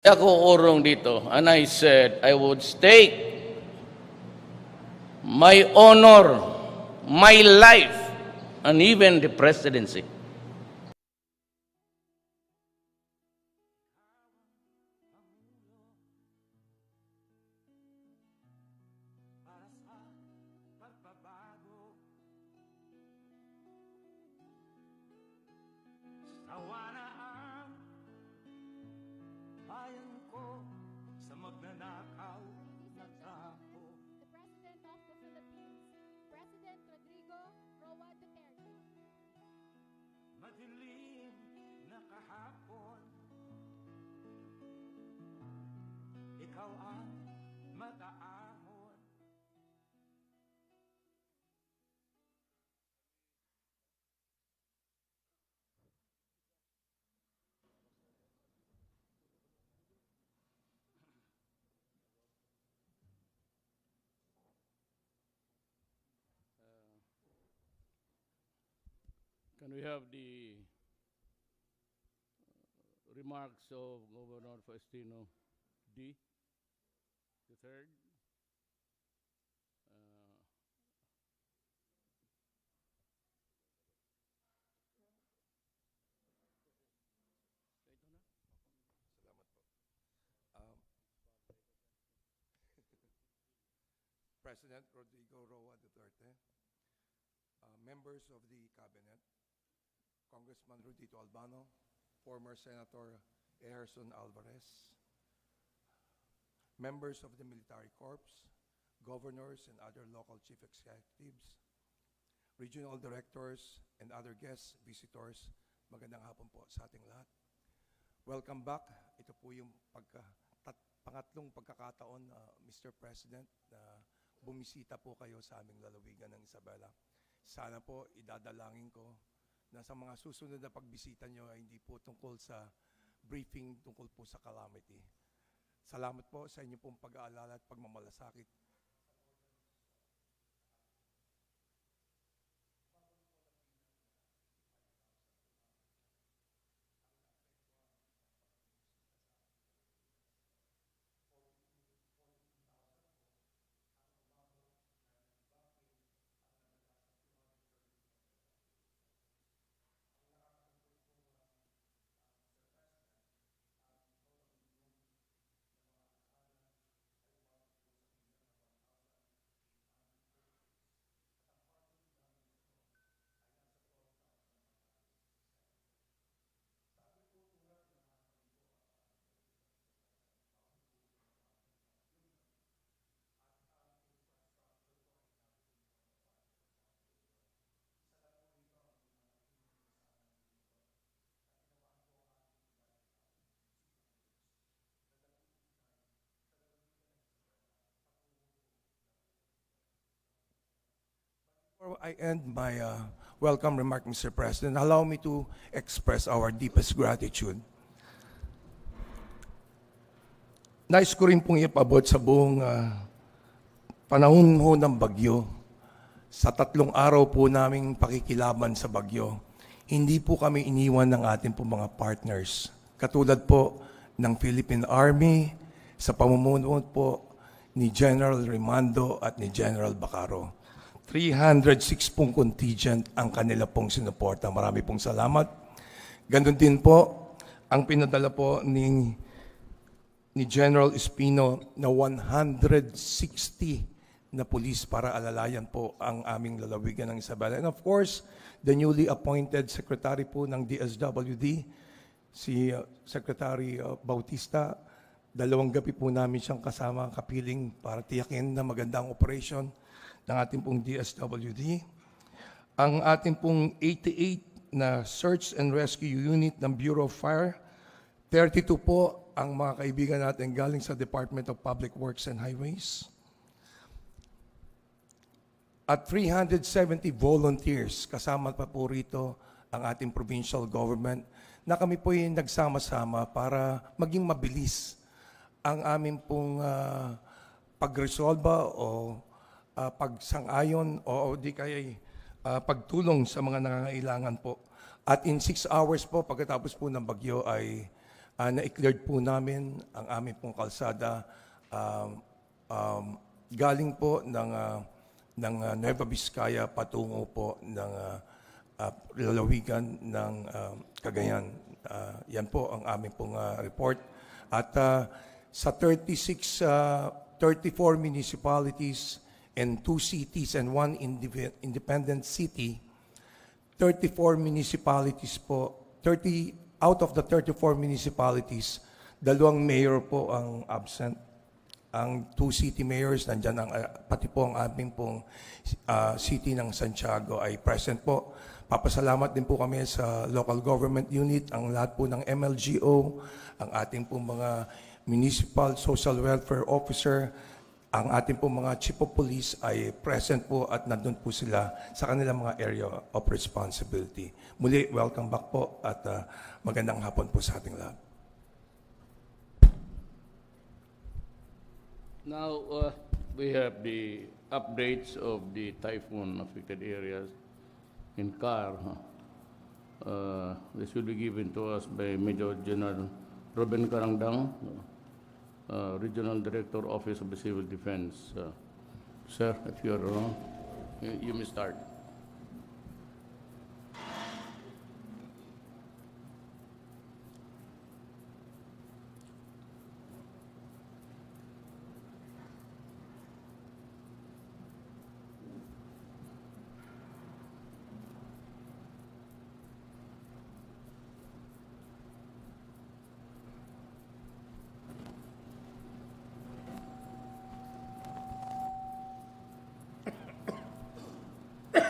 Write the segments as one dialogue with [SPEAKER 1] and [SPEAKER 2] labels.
[SPEAKER 1] Ako urong dito, and I said I would stake my honor, my life, and even the presidency.
[SPEAKER 2] The President of the Philippines, President Rodrigo Roa Duterte.
[SPEAKER 3] Madilim na kahapon, ikaw ang mag-aahon.
[SPEAKER 1] Can we have the remarks of Governor Faustino D. the third?
[SPEAKER 3] President Rodrigo Roa Duterte, members of the Cabinet, Congressman Rudito Albano, former Senator Ejerson Alvarez, members of the Military Corps, governors and other local chief executives, regional directors, and other guests, visitors, magandang hapon po sa ating lahat. Welcome back. Ito po yung pangatlong pagkakataon, Mr. President, na bumisita po kayo sa aming lalawigan ng Isabela. Sana po idadalangin ko na sa mga susunod na pagbisita nyo ay hindi po tungkol sa briefing tungkol po sa calamity. Salamat po sa inyo pong pag-aalala at pagmamalasakit. Before I end my welcome remark, Mr. President, allow me to express our deepest gratitude. Nais ko rin pong ipabot sa buong panahon ho ng bagyo. Sa 3 araw po naming pakikilaban sa bagyo, hindi po kami iniwan ng ating po mga partners. Katulad po ng Philippine Army, sa pamumuno po ni General Rimando at ni General Bacaro. 306 pong contingent ang kanila pong sinuporta. Marami pong salamat. Ganon din po ang pinadala po ni General Espino na 160 na pulis para alalayan po ang aming lalawigan ng Isabela. And of course, the newly appointed Secretary po ng DSWD, si Secretary Bautista, 2 gabi po namin siyang kasama kapiling para tiyakin na magandang operation ng ating pong DSWD. Ang ating pong 88 na Search and Rescue Unit ng Bureau of Fire, 32 po ang mga kaibigan natin galing sa Department of Public Works and Highways. At 370 volunteers, kasama pa po rito ang ating provincial government, na kami po yung nagsama-sama para maging mabilis ang aming pong pagresolba o pagsang-ayon o di kaya pagtulong sa mga nangangailangan po. At in 6 hours po, pagkatapos po ng bagyo ay na-cleared po namin ang aming pong kalsada galing po ng Nueva Vizcaya patungo po ng lalawigan ng Cagayan. Yan po ang aming pong report. At sa 34 municipalities and 2 cities and 1 independent city, 34 municipalities po, 30 out of the 34 municipalities, 2 mayor po ang absent. Ang 2 city mayors, nandyan pati po ang aming pong city ng Santiago ay present po. Papasalamat din po kami sa local government unit, ang lahat po ng MLGO, ang ating pong mga municipal social welfare officer, ang ating pong mga chief of police ay present po at nandun po sila sa kanilang mga area of responsibility. Muli, welcome back po at magandang hapon po sa ating lahat.
[SPEAKER 1] Now, we have the updates of the typhoon-affected areas in CAR. This will be given to us by Major General Ruben Carangdang, Regional Director, Office of the Civil Defense. Sir, if you're wrong, you may start.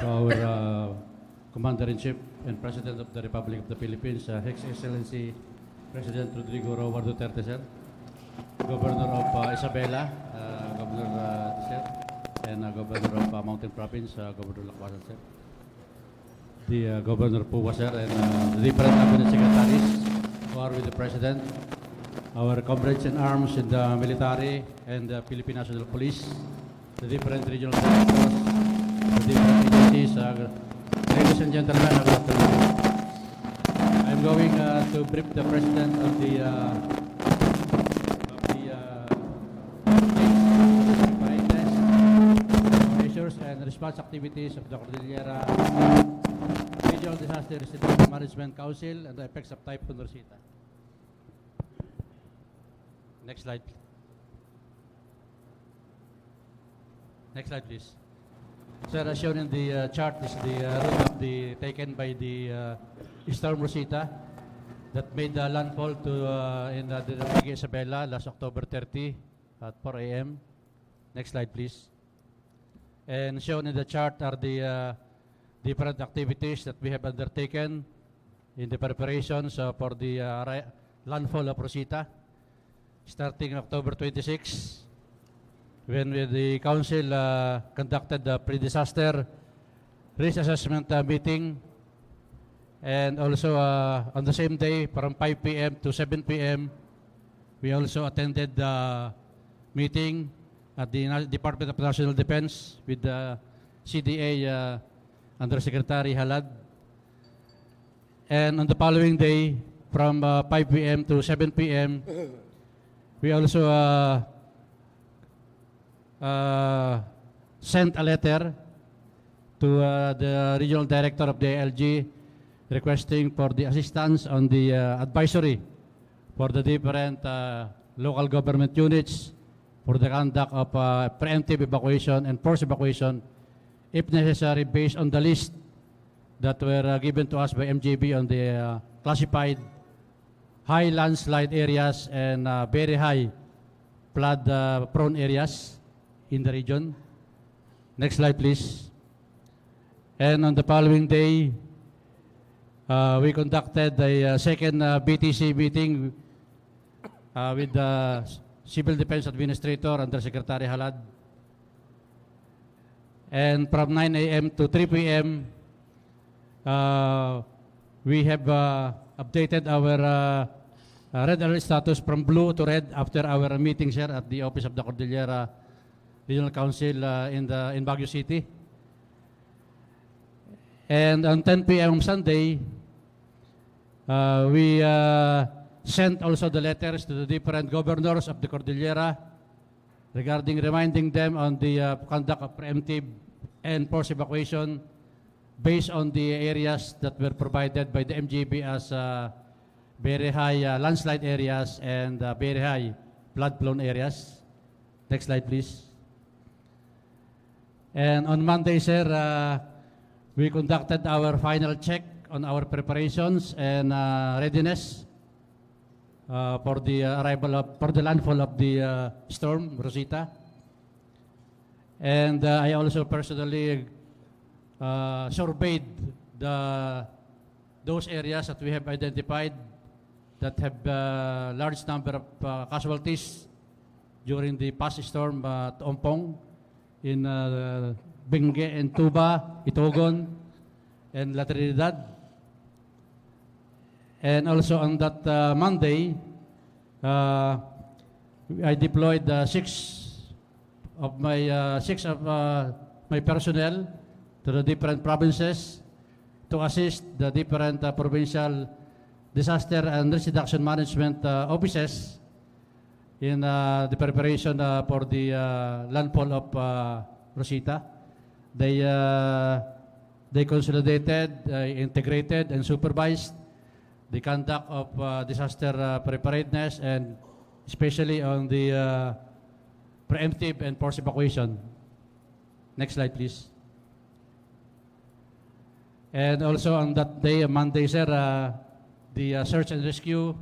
[SPEAKER 4] To our Commander-in-Chief and President of the Republic of the Philippines, His Excellency President Rodrigo Roa Duterte, sir, Governor of Isabela, Governor sir, and Governor of Mountain Province, Governor Lakwasan, sir, the Governor Puwa, sir, and the different cabinet secretaries who are with the President, our comrades in arms in the military and the Philippine National Police, the different regional directors, the different agencies. Ladies and gentlemen, good afternoon. I'm going to brief the President of the measures and response activities of the Cordillera Regional Disaster Residential Management Council and the effects of Typhoon Rosita. Next slide. Next slide, please. Sir, as shown in the chart is the route of taken by the storm Rosita that made landfall in the Bagyong Isabela last October 30 at 4 a.m. Next slide, please. And shown in the chart are the different activities that we have undertaken in the preparations for the landfall of Rosita, starting October 26. When the Council conducted the pre-disaster risk assessment meeting, and also on the same day from 5 p.m. to 7 p.m. we also attended the meeting at the Department of National Defense with the CDA Undersecretary Halad. And on the following day from 5 p.m. to 7 p.m. we also sent a letter to the regional director of the ALG requesting for the assistance on the advisory for the different local government units for the conduct of preemptive evacuation and forced evacuation if necessary based on the list that were given to us by MJB on the classified high landslide areas and very high flood prone areas in the region. Next slide, please. And on the following day, we conducted a second BTC meeting with the Civil Defense Administrator under Secretary Halad. And from 9 a.m. to 3 p.m., we have updated our red alert status from blue to red after our meetings here at the office of the Cordillera Regional Council in Baguio City. And on 10 p.m. Sunday, we sent also the letters to the different governors of the Cordillera regarding reminding them on the conduct of preemptive and forced evacuation based on the areas that were provided by the MGB as very high landslide areas and very high flood-prone areas. Next slide, please. And on Monday, sir, we conducted our final check on our preparations and readiness for the for the landfall of the storm Rosita. And I also personally surveyed those areas that we have identified that have large number of casualties during the past storm Ompong in Bengue and Tuba, Itogon, and La Trinidad. And also on that Monday, I deployed six of my personnel to the different provinces to assist the different provincial disaster and risk reduction management offices in the preparation for the landfall of Rosita. They consolidated, integrated, and supervised the conduct of disaster preparedness, and especially on the preemptive and forced evacuation. Next slide, please. And also on that day, Monday, sir, the search and rescue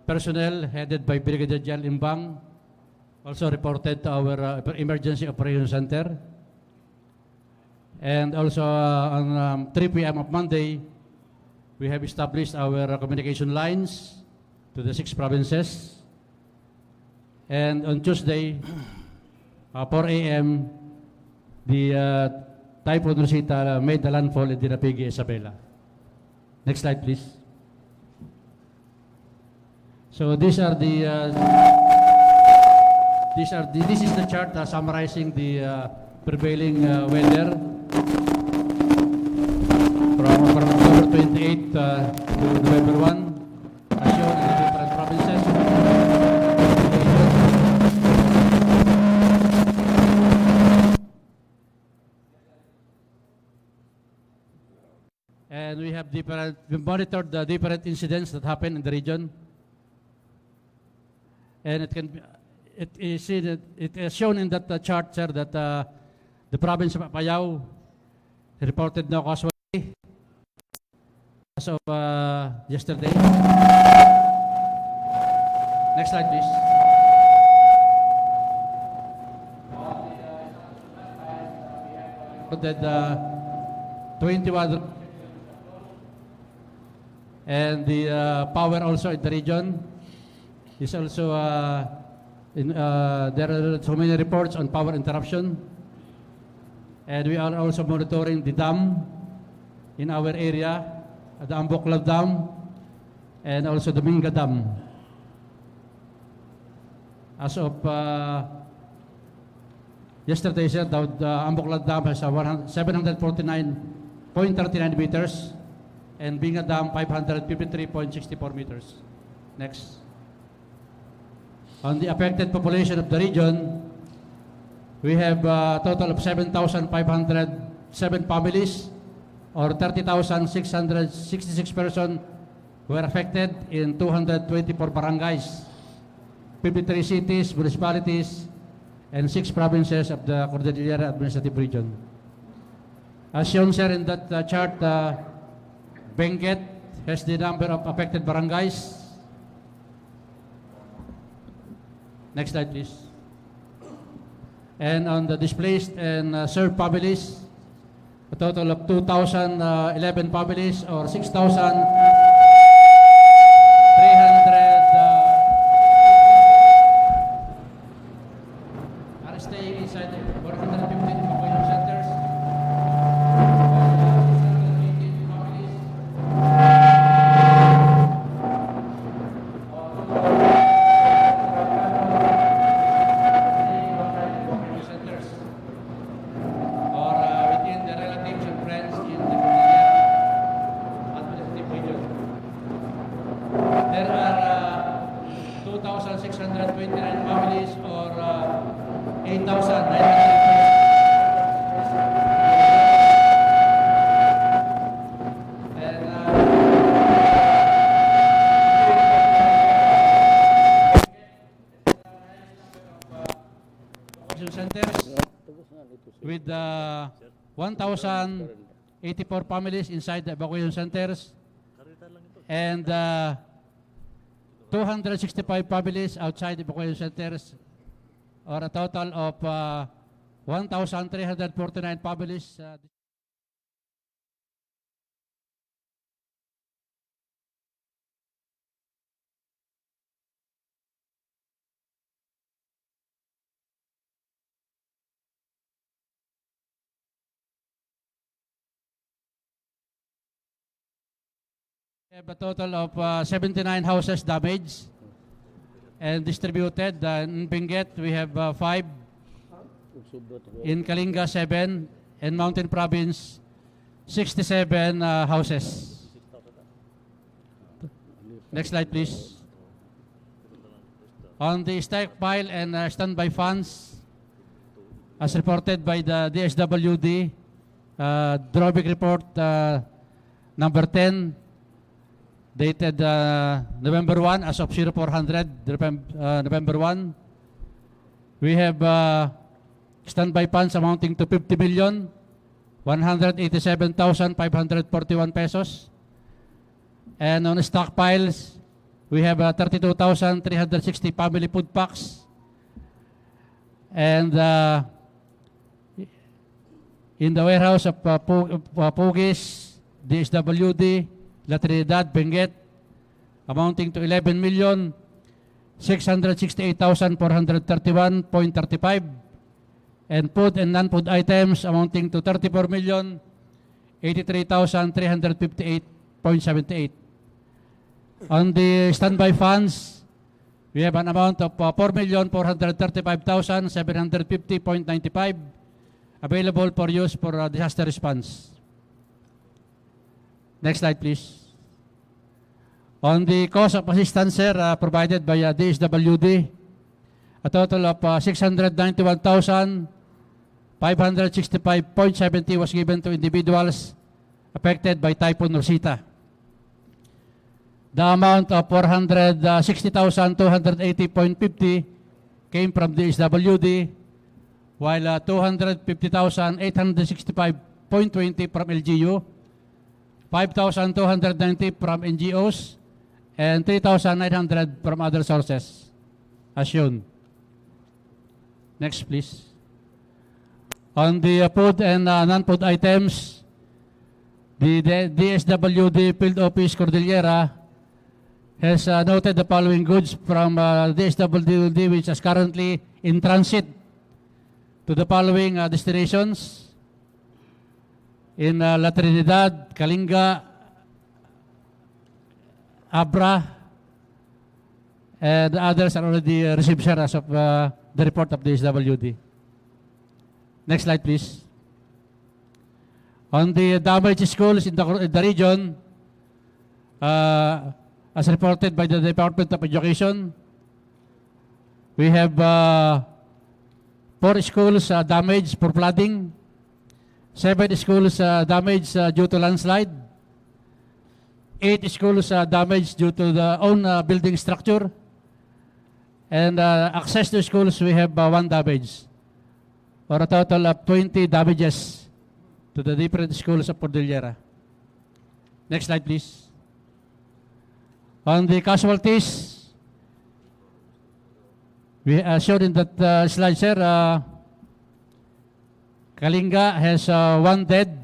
[SPEAKER 4] personnel headed by Brigadier General Imbang also reported to our Emergency Operations Center. And also on 3 p.m. of Monday, we have established our communication lines to the 6 provinces. And on Tuesday, 4 a.m., the Typhoon Rosita made the landfall in Dinapigi, Isabela. Next slide, please. So this is the chart summarizing the prevailing weather from October 28 to November 1, as shown in the different provinces. And we monitored the different incidents that happen in the region. And it is shown in that chart, sir, that the province of Apayao reported no casualty as of yesterday. Next slide, please. Reported 21, and the power also in the region is also there are so many reports on power interruption, and we are also monitoring the dam in our area, the Amboclaw Dam, and also the Minga Dam. As of yesterday, sir, the Amboclaw Dam has 749.39 meters, and Minga Dam 553.64 meters. Next. On the affected population of the region, we have a total of 7,507 families, or 30,666 persons were affected in 224 barangays, 53 cities, municipalities, and 6 provinces of the Cordillera Administrative Region. As shown, sir, in that chart, Benguet has the number of affected barangays. Next slide, please. And on the displaced and served families, a total of 2,011 families, or 6,300 are staying inside the 415 evacuation centers. 718 families. Or within the relatives and friends in the Cordillera Administrative Region. 629 families or 8,900. Centers with 1,084 families inside the evacuation centers and 265 families outside the evacuation centers, or a total of 1,349 families. We have a total of 79 houses damaged and distributed. In Benguet, we have 5. In Kalinga, 7. In Mountain Province, 67 houses. Next slide, please. On the stockpile and standby funds, as reported by the DSWD, Drawback Report number 10, dated November 1 as of 0400, November 1. We have standby funds amounting to 50,187,541 pesos. And on stockpiles, we have 32,360 family food packs. And in the warehouse of Pugis, DSWD, La Trinidad, Benguet, amounting to 11,668,431.35, and food and non-food items amounting to 34,083,358.78. On the standby funds, we have an amount of 4,435,750.95 available for use for disaster response. Next slide, please. On the cost of assistance, sir, provided by DSWD, a total of 691,565.70 was given to individuals affected by Typhoon Rosita. The amount of 460,280.50 came from DSWD, while 250,865.20 from LGU, 5,290 from NGOs, and 3,900 from other sources, as shown. Next, please. On the food and non-food items, the DSWD Field Office Cordillera has noted the following goods from DSWD, which is currently in transit to the following destinations. In La Trinidad, Kalinga, Abra, and the others are already received, sir, as of the report of the SWD. Next slide, please. On the damaged schools in the region, as reported by the Department of Education, we have 4 schools damaged for flooding, 7 schools damaged due to landslide, 8 schools damaged due to the own building structure, and access to schools, we have 1 damage, or a total of 20 damages to the different schools of Cordillera. Next slide, please. On the casualties, we showed in that slide, sir, Kalinga has 1 dead.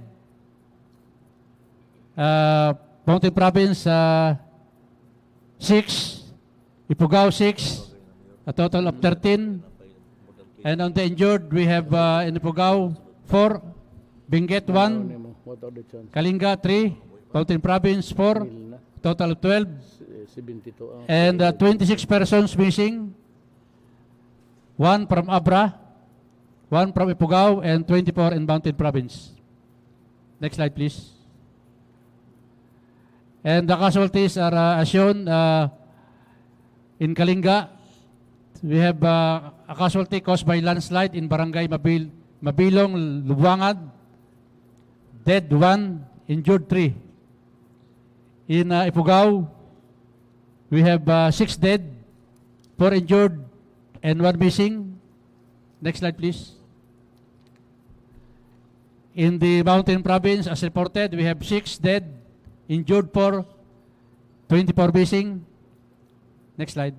[SPEAKER 4] Mountain Province, 6. Ifugao, 6. A total of 13. And on the injured, we have in Ifugao, 4. Benguet, 1. Kalinga, 3. Mountain Province, 4. Total of 12. And 26 persons missing. 1 from Abra, 1 from Ifugao, and 24 in Mountain Province. Next slide, please. And the casualties are as shown in Kalinga, we have a casualty caused by landslide in Barangay Mabilong, Lubuangad. Dead 1, injured 3. In Ifugao, we have 6 dead, 4 injured, and 1 missing. Next slide, please. In the Mountain Province, as reported, we have 6 dead, injured 4, 24 missing. Next slide.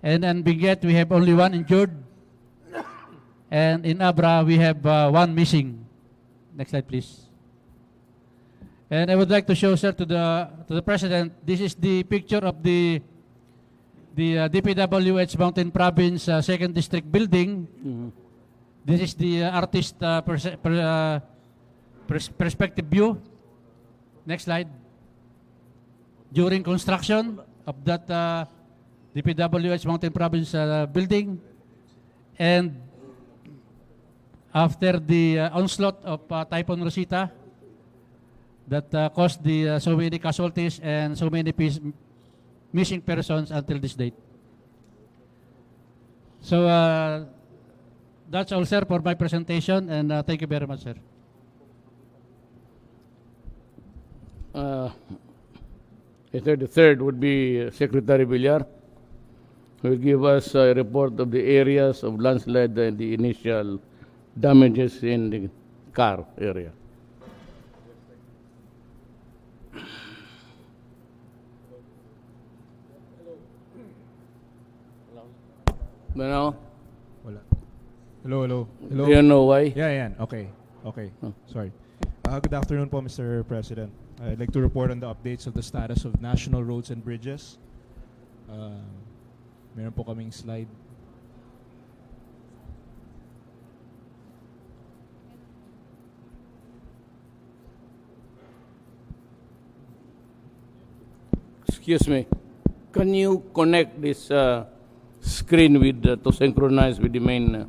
[SPEAKER 4] And in Benguet, we have only 1 injured. And in Abra, we have 1 missing. Next slide, please. And I would like to show, sir, to the President, this is the picture of the DPWH Mountain Province 2nd District building. This is the artist perspective view. Next slide. During construction of that DPWH Mountain Province building, and after the onslaught of Typhoon Rosita that caused so many casualties and so many missing persons until this date. So that's all, sir, for my presentation, and thank you very much, sir.
[SPEAKER 1] The third would be Secretary Villar, who will give us a report of the areas of landslide and the initial damages in the car area. Hello?
[SPEAKER 5] Wala. Hello.
[SPEAKER 1] Do you know why?
[SPEAKER 5] Yeah. Okay. Sorry. Good afternoon po, Mr. President. I'd like to report on the updates of the status of national roads and bridges. Meron po kaming slide.
[SPEAKER 1] Excuse me. Can you connect this screen with to synchronize with the main?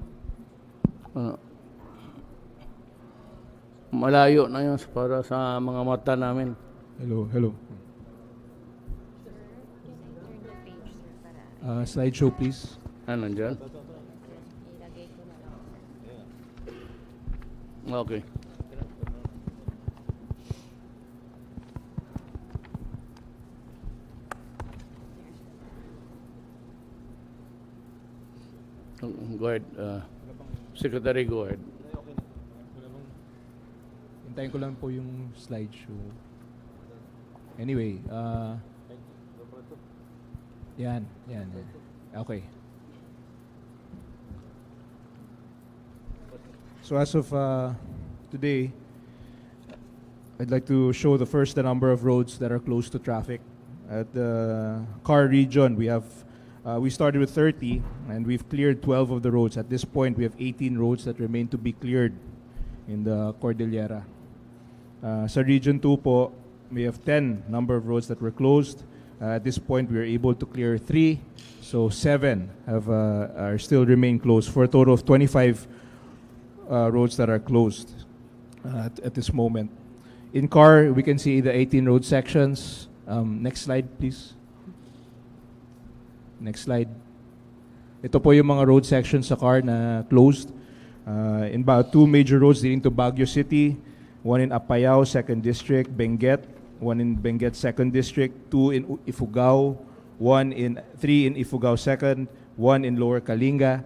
[SPEAKER 1] Malayo na yun para sa mga mata namin.
[SPEAKER 5] Hello. Slideshow, please.
[SPEAKER 1] Nandyan? Okay. Go ahead. Secretary, go ahead.
[SPEAKER 5] Hintayin ko lang po yung slideshow. Anyway, yan. Okay. So as of today, I'd like to show the number of roads that are closed to traffic. At the Car region, we started with 30, and we've cleared 12 of the roads. At this point, we have 18 roads that remain to be cleared in the Cordillera. Sa Region 2 po, we have 10 number of roads that were closed. At this point, we are able to clear 3, so 7 are still remain closed, for a total of 25 roads that are closed at this moment. In Car, we can see the 18 road sections. Next slide, please. Next slide. Ito po yung mga road sections sa Car na closed. In about 2 major roads leading to Baguio City, 1 in Apayao, 2nd District, Benguet, 1 in Benguet, 2nd District, 2 in Ifugao, 3 in Ifugao 2nd, 1 in Lower Kalinga,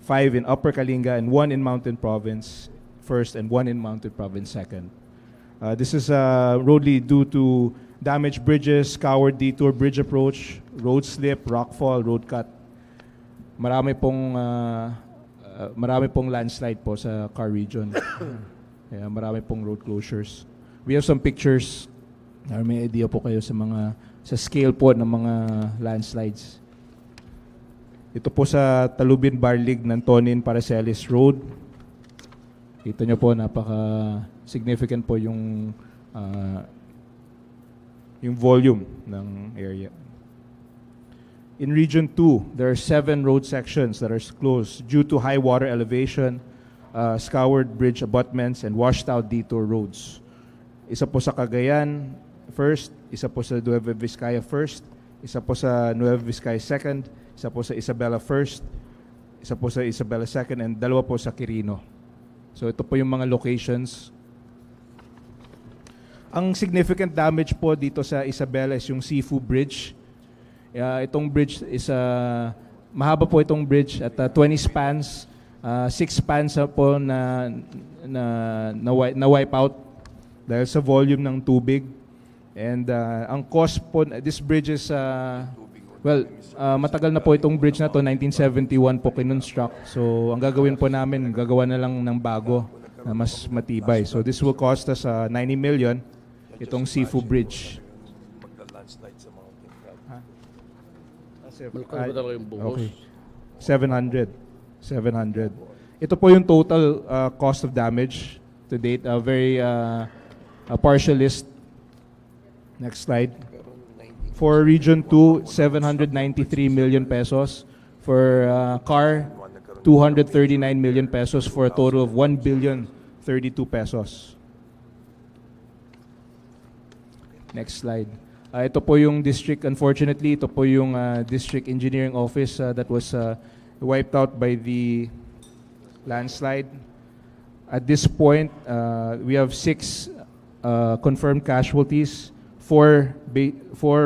[SPEAKER 5] 5 in Upper Kalinga, and 1 in Mountain Province 1st, and 1 in Mountain Province 2nd. This is road lead due to damaged bridges, scoured detour, bridge approach, road slip, rockfall, road cut. Marami pong landslide po sa Car region. Kaya marami pong road closures. We have some pictures. May idea po kayo sa scale po ng mga landslides. Ito po sa Talubin Barlig ng Tonin Paracelis Road. Kita nyo po, napaka-significant po yung volume ng area. In Region 2, there are 7 road sections that are closed due to high water elevation, scoured bridge abutments, and washed out detour roads. Isa po sa Cagayan first, isa po sa Nueva Vizcaya first, isa po sa Nueva Vizcaya 2nd, isa po sa Isabela 1st, isa po sa Isabela 2nd, and dalawa po sa Quirino. So ito po yung mga locations. Ang significant damage po dito sa Isabela is yung Sifu Bridge. Itong bridge is mahaba po itong bridge at 20 spans, 6 spans po na wipe out dahil sa volume ng tubig. And ang cost po, this bridge is, matagal na po itong bridge na to, 1971 po kinonstruct. So ang gagawin po namin, gagawa na lang ng bago na mas matibay. So this will cost us 90 million, itong Sifu Bridge.
[SPEAKER 1] Malaki ba talaga yung buhos?
[SPEAKER 5] Okay. 700. Ito po yung total cost of damage to date. Very partial list. Next slide. For Region 2, 793 million pesos. For CAR, 239 million pesos for a total of 1 billion 32 pesos. Next slide. Ito po yung district, unfortunately, ito po yung district engineering office that was wiped out by the landslide. At this point, we have 6 confirmed casualties, 4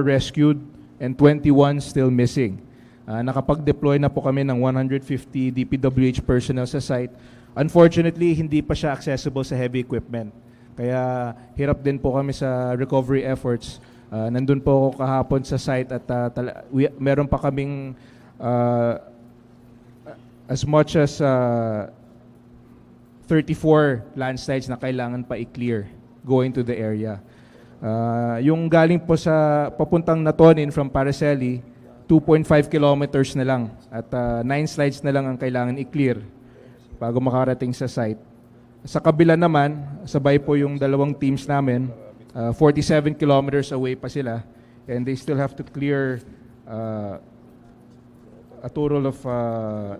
[SPEAKER 5] rescued, and 21 still missing. Nakapag-deploy na po kami ng 150 DPWH personnel sa site. Unfortunately, hindi pa siya accessible sa heavy equipment. Kaya hirap din po kami sa recovery efforts. Nandun po ako kahapon sa site at meron pa kaming as much as 34 landslides na kailangan pa i-clear going to the area. Yung galing po sa papuntang Natonin from Paraceli, 2.5 kilometers na lang at 9 slides na lang ang kailangan i-clear bago makarating sa site. Sa kabila naman, sabay po yung dalawang teams namin, 47 kilometers away pa sila, and they still have to clear a total of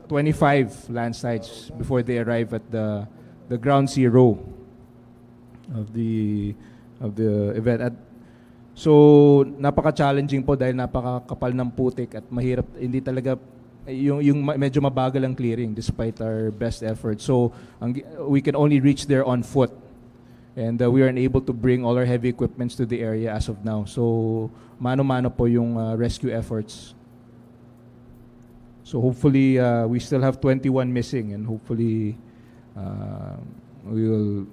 [SPEAKER 5] 25 landslides before they arrive at the ground zero of the event. So napaka-challenging po dahil napakakapal ng putik at mahirap, hindi talaga yung medyo mabagal ang clearing despite our best effort. So we can only reach there on foot. And we are unable to bring all our heavy equipments to the area as of now. So, mano-mano po yung rescue efforts. So, hopefully, we still have 21 missing and hopefully,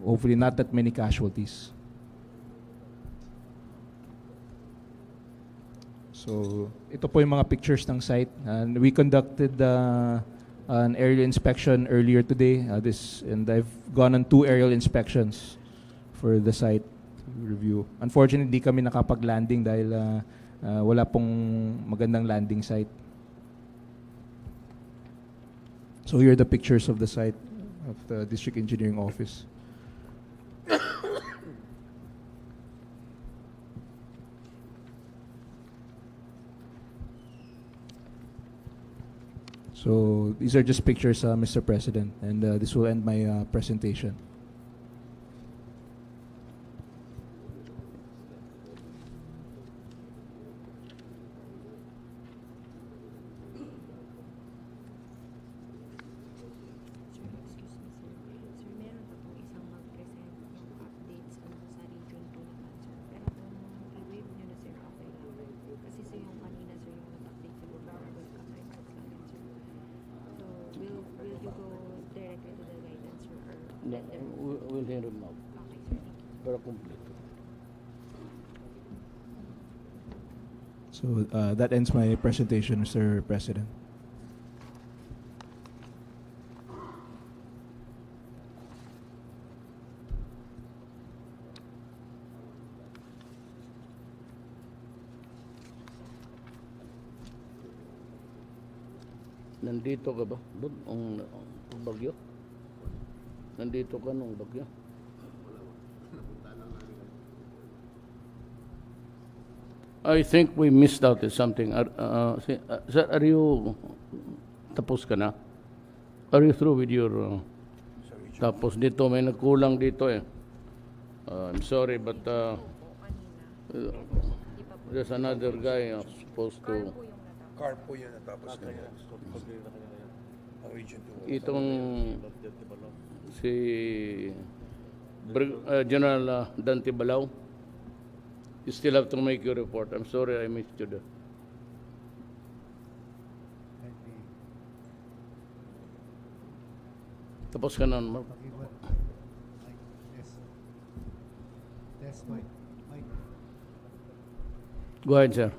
[SPEAKER 5] hopefully not that many casualties. So, ito po yung mga pictures ng site. And we conducted an aerial inspection earlier today. And I've gone on 2 aerial inspections for the site review. Unfortunately, hindi kami nakapag-landing dahil wala pong magandang landing site. So here are the pictures of the site of the District Engineering Office. So these are just pictures, Mr. President, and this will end my presentation.
[SPEAKER 1] We'll hear him out. Pero complete.
[SPEAKER 5] So that ends my presentation, Mr. President.
[SPEAKER 1] Nandito ka ba? Doon, ang bagyo? Nandito ka nung bagyo? I think we missed out something. Sir, are you tapos ka na? Are you through with your tapos dito may nagkulang dito eh. I'm sorry but There's another guy supposed to...
[SPEAKER 3] Car po yun natapos ngayon. Ang Region 2.
[SPEAKER 1] Itong si General Dante Balao, you still have to make your report. I'm sorry I missed you there. Tapos ka na, Mark. Go ahead, sir.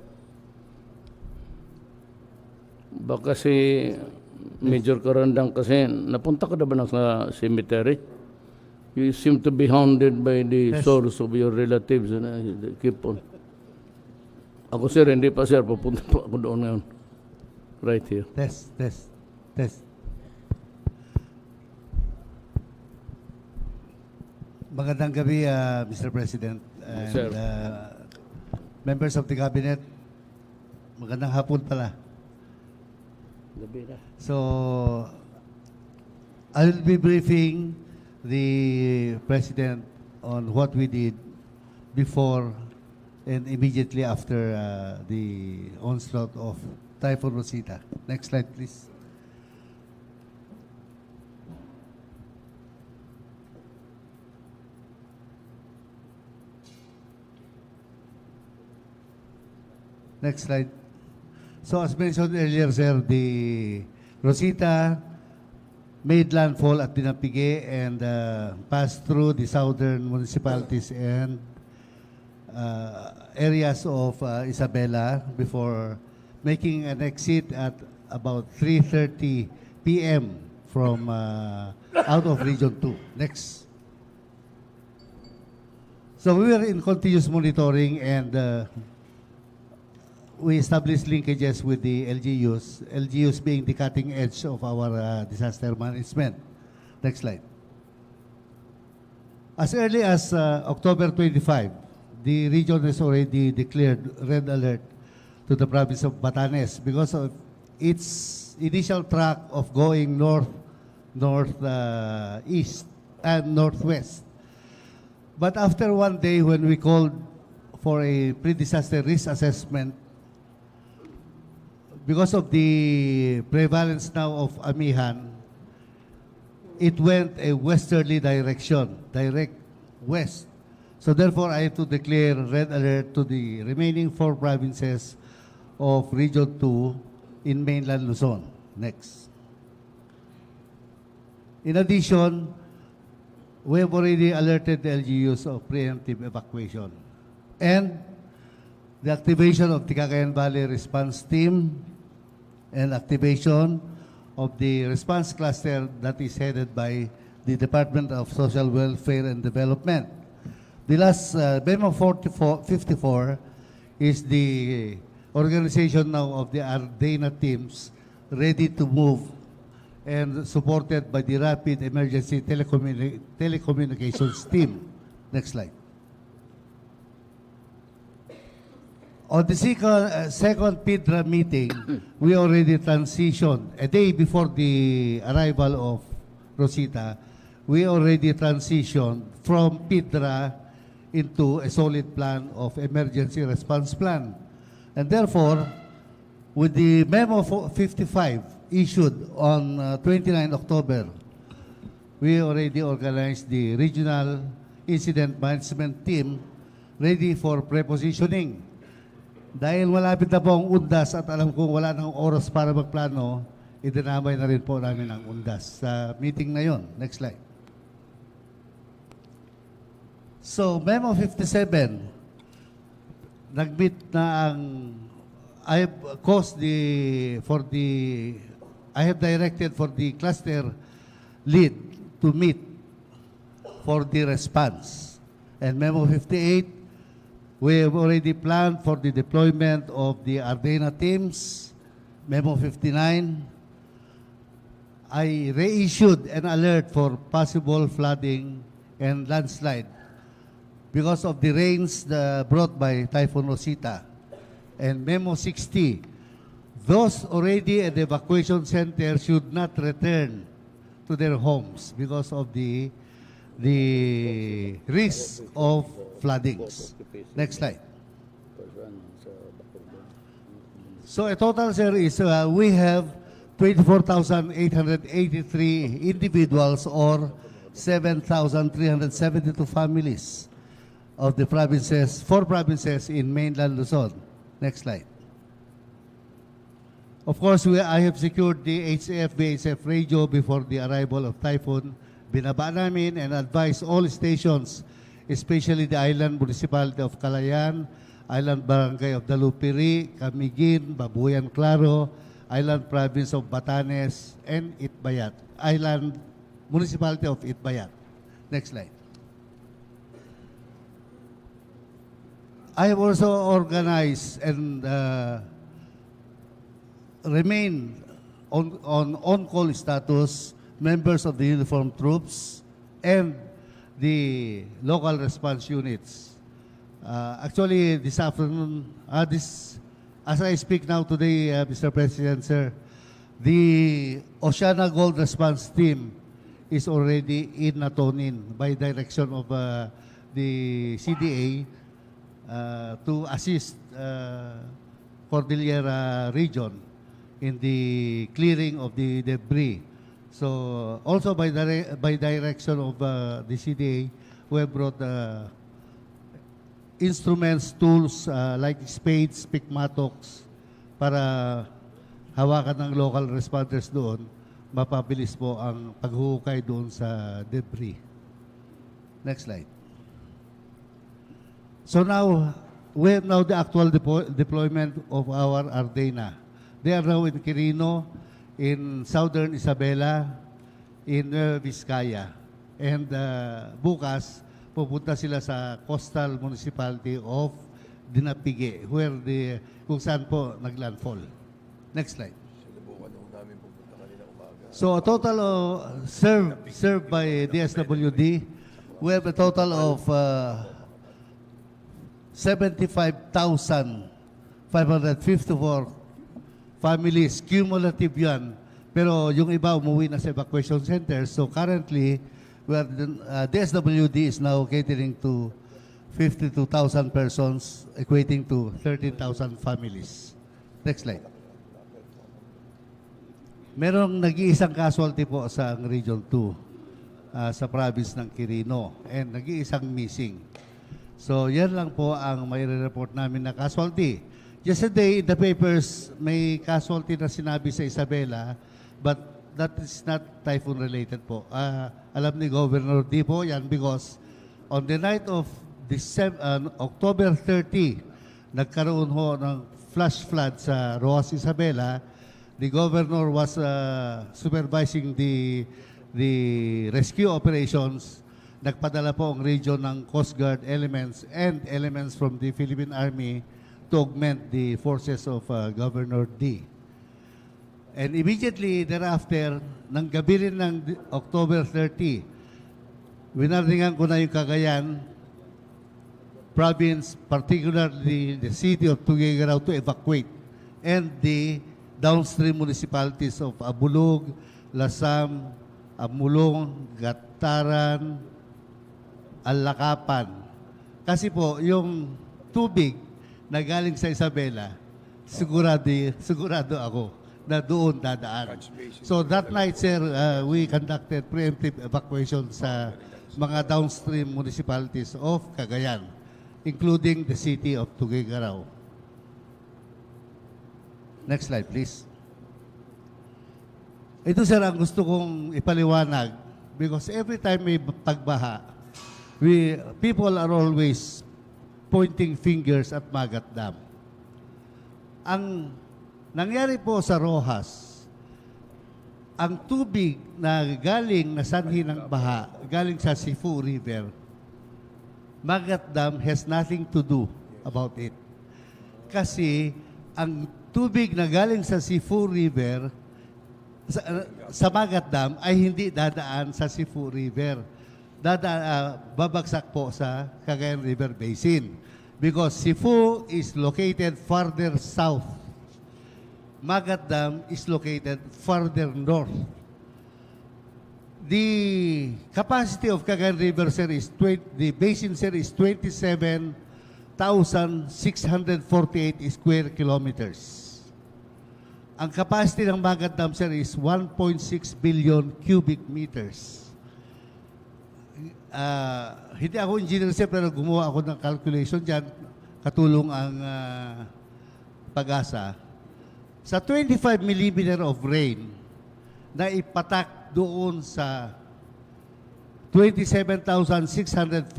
[SPEAKER 1] Baka si Major Karandang kasi, napunta ka na ba sa cemetery? You seem to be hounded by the souls of your relatives. Keep on. Ako, sir, hindi pa, sir. Pupunta pa ako doon ngayon. Right here.
[SPEAKER 6] Test. Magandang gabi, Mr. President and
[SPEAKER 1] Sir.
[SPEAKER 6] Members of the Cabinet. Magandang hapon pala.
[SPEAKER 1] Gabi na.
[SPEAKER 6] So, I will be briefing the President on what we did before and immediately after the onslaught of Typhoon Rosita. Next slide, please. Next slide. So as mentioned earlier, sir, the Rosita made landfall at Dinampige and passed through the southern municipalities and areas of Isabela before making an exit at about 3:30 p.m. from out of Region 2. Next. So we were in continuous monitoring and we established linkages with the LGUs being the cutting edge of our disaster management. Next slide. As early as October 25, the region has already declared red alert to the province of Batanes because of its initial track of going east and northwest. But after one day when we called for a pre-disaster risk assessment, because of the prevalence now of Amihan, it went a westerly direction, direct west. So therefore, I have to declare red alert to the remaining 4 provinces of Region 2 in mainland Luzon. Next. In addition, we have already alerted the LGUs of preemptive evacuation and the activation of the Cagayan Valley Response Team and activation of the response cluster that is headed by the Department of Social Welfare and Development. The last memo 54 is the organization now of the Ardena teams ready to move and supported by the Rapid Emergency Telecommunications Team. Next slide. On the second PIDRA meeting, we already transitioned. A day before the arrival of Rosita, we already transitioned from PIDRA into a solid plan of emergency response plan. And therefore, with the memo 55 issued on 29 October, we already organized the regional incident management team ready for prepositioning. Dahil malapit na po ang UNDAS at alam kong wala nang oras para magplano, idinamay na rin po namin ang UNDAS sa meeting na yon. Next slide. So, Memo 57, nag-meet na ang, I have directed for the cluster lead to meet for the response. And Memo 58, we have already planned for the deployment of the Ardena teams. Memo 59, I reissued an alert for possible flooding and landslide because of the rains brought by Typhoon Rosita. And Memo 60, those already at the evacuation center should not return to their homes because of the risk of floodings. Next slide. So a total, sir, is we have 24,883 individuals or 7,372 families of the provinces, 4 provinces in mainland Luzon. Next slide. Of course, I have secured the HCF-BHF radio before the arrival of typhoon. Binaba namin and advise all stations, especially the island municipality of Calayan, island barangay of Dalupiri, Camiguin, Babuyan Claro, island province of Batanes, and Itbayat, island municipality of Itbayat. Next slide. I have also organized and remain on-call status members of the uniformed troops and the local response units. Actually, this afternoon, as I speak now today, Mr. President, sir, the Oceana Gold Response Team is already in Natonin by direction of the CDA to assist Cordillera region in the clearing of the debris. So also by direction of the CDA, we have brought instruments, tools like spades, pickmatoks para hawakan ng local responders doon, mapabilis po ang paghuhukay doon sa debris. Next slide. So now, we have now the actual deployment of our Ardena. They are now in Quirino, in Southern Isabela, in Vizcaya. And bukas, pupunta sila sa coastal municipality of Dinapigue, where kung saan po naglandfall. Next slide. So a total of served by DSWD, we have a total of 75,554 families, cumulative yan. Pero yung iba umuwi na sa evacuation centers. So currently, DSWD is now catering to 52,000 persons, equating to 13,000 families. Next slide. Merong nag-iisang casualty po sa Region 2 sa province ng Quirino and nag-iisang missing. So yan lang po ang may report namin na casualty. Yesterday, in the papers, may casualty na sinabi sa Isabela, but that is not typhoon-related po. Alam ni Governor D po yan because on the night of October 30, nagkaroon ho ng flash flood sa Roas Isabela. The Governor was supervising the rescue operations. Nagpadala po ang region ng Coast Guard elements and elements from the Philippine Army to augment the forces of Governor D. And immediately thereafter, nang gabi rin ng October 30, winarningan ko na yung Cagayan province, particularly the city of Tuguegarao, to evacuate, and the downstream municipalities of Abulog, Lasam, Amulong, Gataran, Alakapan. Kasi po, yung tubig na galing sa Isabela, sigurado ako na doon dadaan. So that night, sir, we conducted preemptive evacuation sa mga downstream municipalities of Cagayan, including the city of Tuguegarao. Next slide, please. Ito, sir, ang gusto kong ipaliwanag because every time may pagbaha, people are always pointing fingers at Magat Dam. Ang nangyari po sa Rojas, ang tubig na galing na sanhi ng baha, galing sa Sifu River, Magat Dam has nothing to do about it. Kasi ang tubig na galing sa Sifu River, sa Magat Dam ay hindi dadaan sa Sifu River. Babagsak po sa Cagayan River Basin. Because Sifu is located farther south. Magat Dam is located farther north. The capacity of Cagayan River, sir, the basin, sir, is 27 square kilometers. Ang capacity ng Magat Dam, sir, is 1.6 billion cubic meters. Hindi ako engineer, sir, pero gumawa ako ng calculation dyan. Katulong ang Pag-asa. Sa 25 millimeter of rain na ipatak doon sa 27,648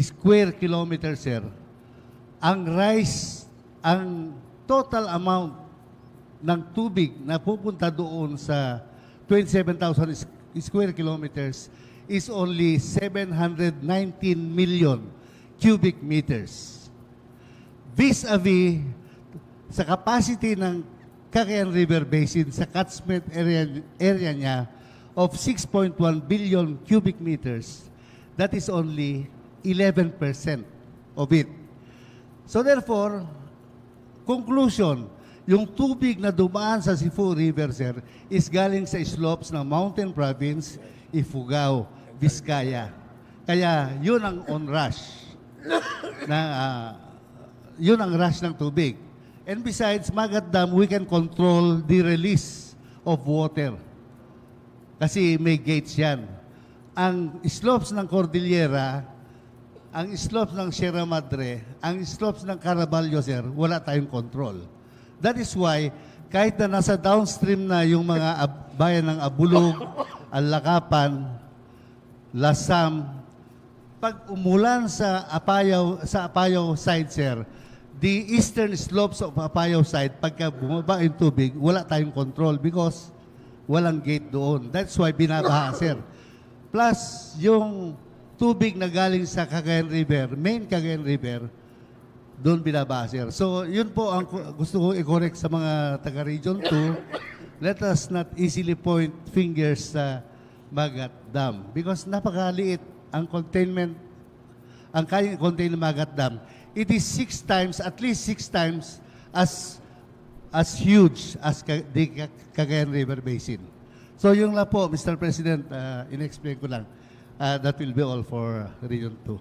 [SPEAKER 6] square kilometers, sir, ang total amount ng tubig na pupunta doon sa 27,000 square kilometers is only 719 million cubic meters. Vis-a-vis sa capacity ng Cagayan River Basin sa catchment area niya of 6.1 billion cubic meters, that is only 11% of it. So therefore, conclusion, yung tubig na dumaan sa Sifu River, sir, is galing sa slopes ng Mountain Province, Ifugao, Vizcaya. Kaya yun ang onrush. Yun ang rush ng tubig. And besides, Magat Dam, we can control the release of water. Kasi may gates yan. Ang slopes ng Cordillera, ang slopes ng Sierra Madre, ang slopes ng Caraballo, sir, wala tayong control. That is why, kahit na nasa downstream na yung mga bayan ng Abulog, Alakapan, Lasam, pag umulan sa Apayao side, sir, the eastern slopes of Apayao side, pagka bumaba yung tubig, wala tayong control because walang gate doon. That's why binabaha, sir. Plus, yung tubig na galing sa Cagayan River, main Cagayan River, doon binabaha, sir. So, yun po ang gusto ko i-correct sa mga taga-Region 2. Let us not easily point fingers sa Magat Dam because napakaliit ang containment, ang kayang contain ng Magat Dam. It is at least six times as huge as the Cagayan River Basin. So yung lang po, Mr. President, in-explain ko lang. That will be all for Region 2.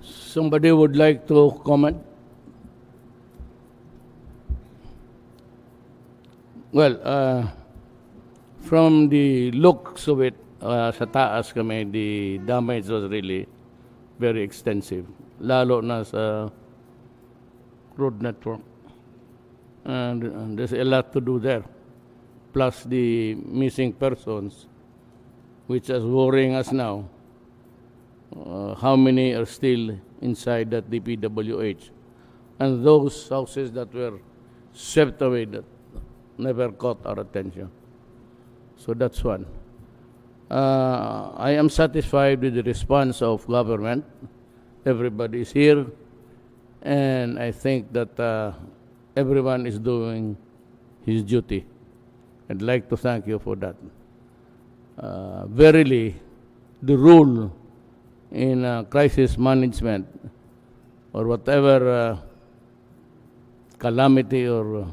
[SPEAKER 1] Somebody would like to comment? Well, from the looks of it, sa taas kami, the damage was really very extensive. Lalo na sa road network. And there's a lot to do there. Plus the missing persons, which is worrying us now. How many are still inside that DPWH? And those houses that were swept away that never caught our attention. So that's one. I am satisfied with the response of government. Everybody is here. And I think that everyone is doing his duty. I'd like to thank you for that. Verily, the rule in crisis management or whatever calamity or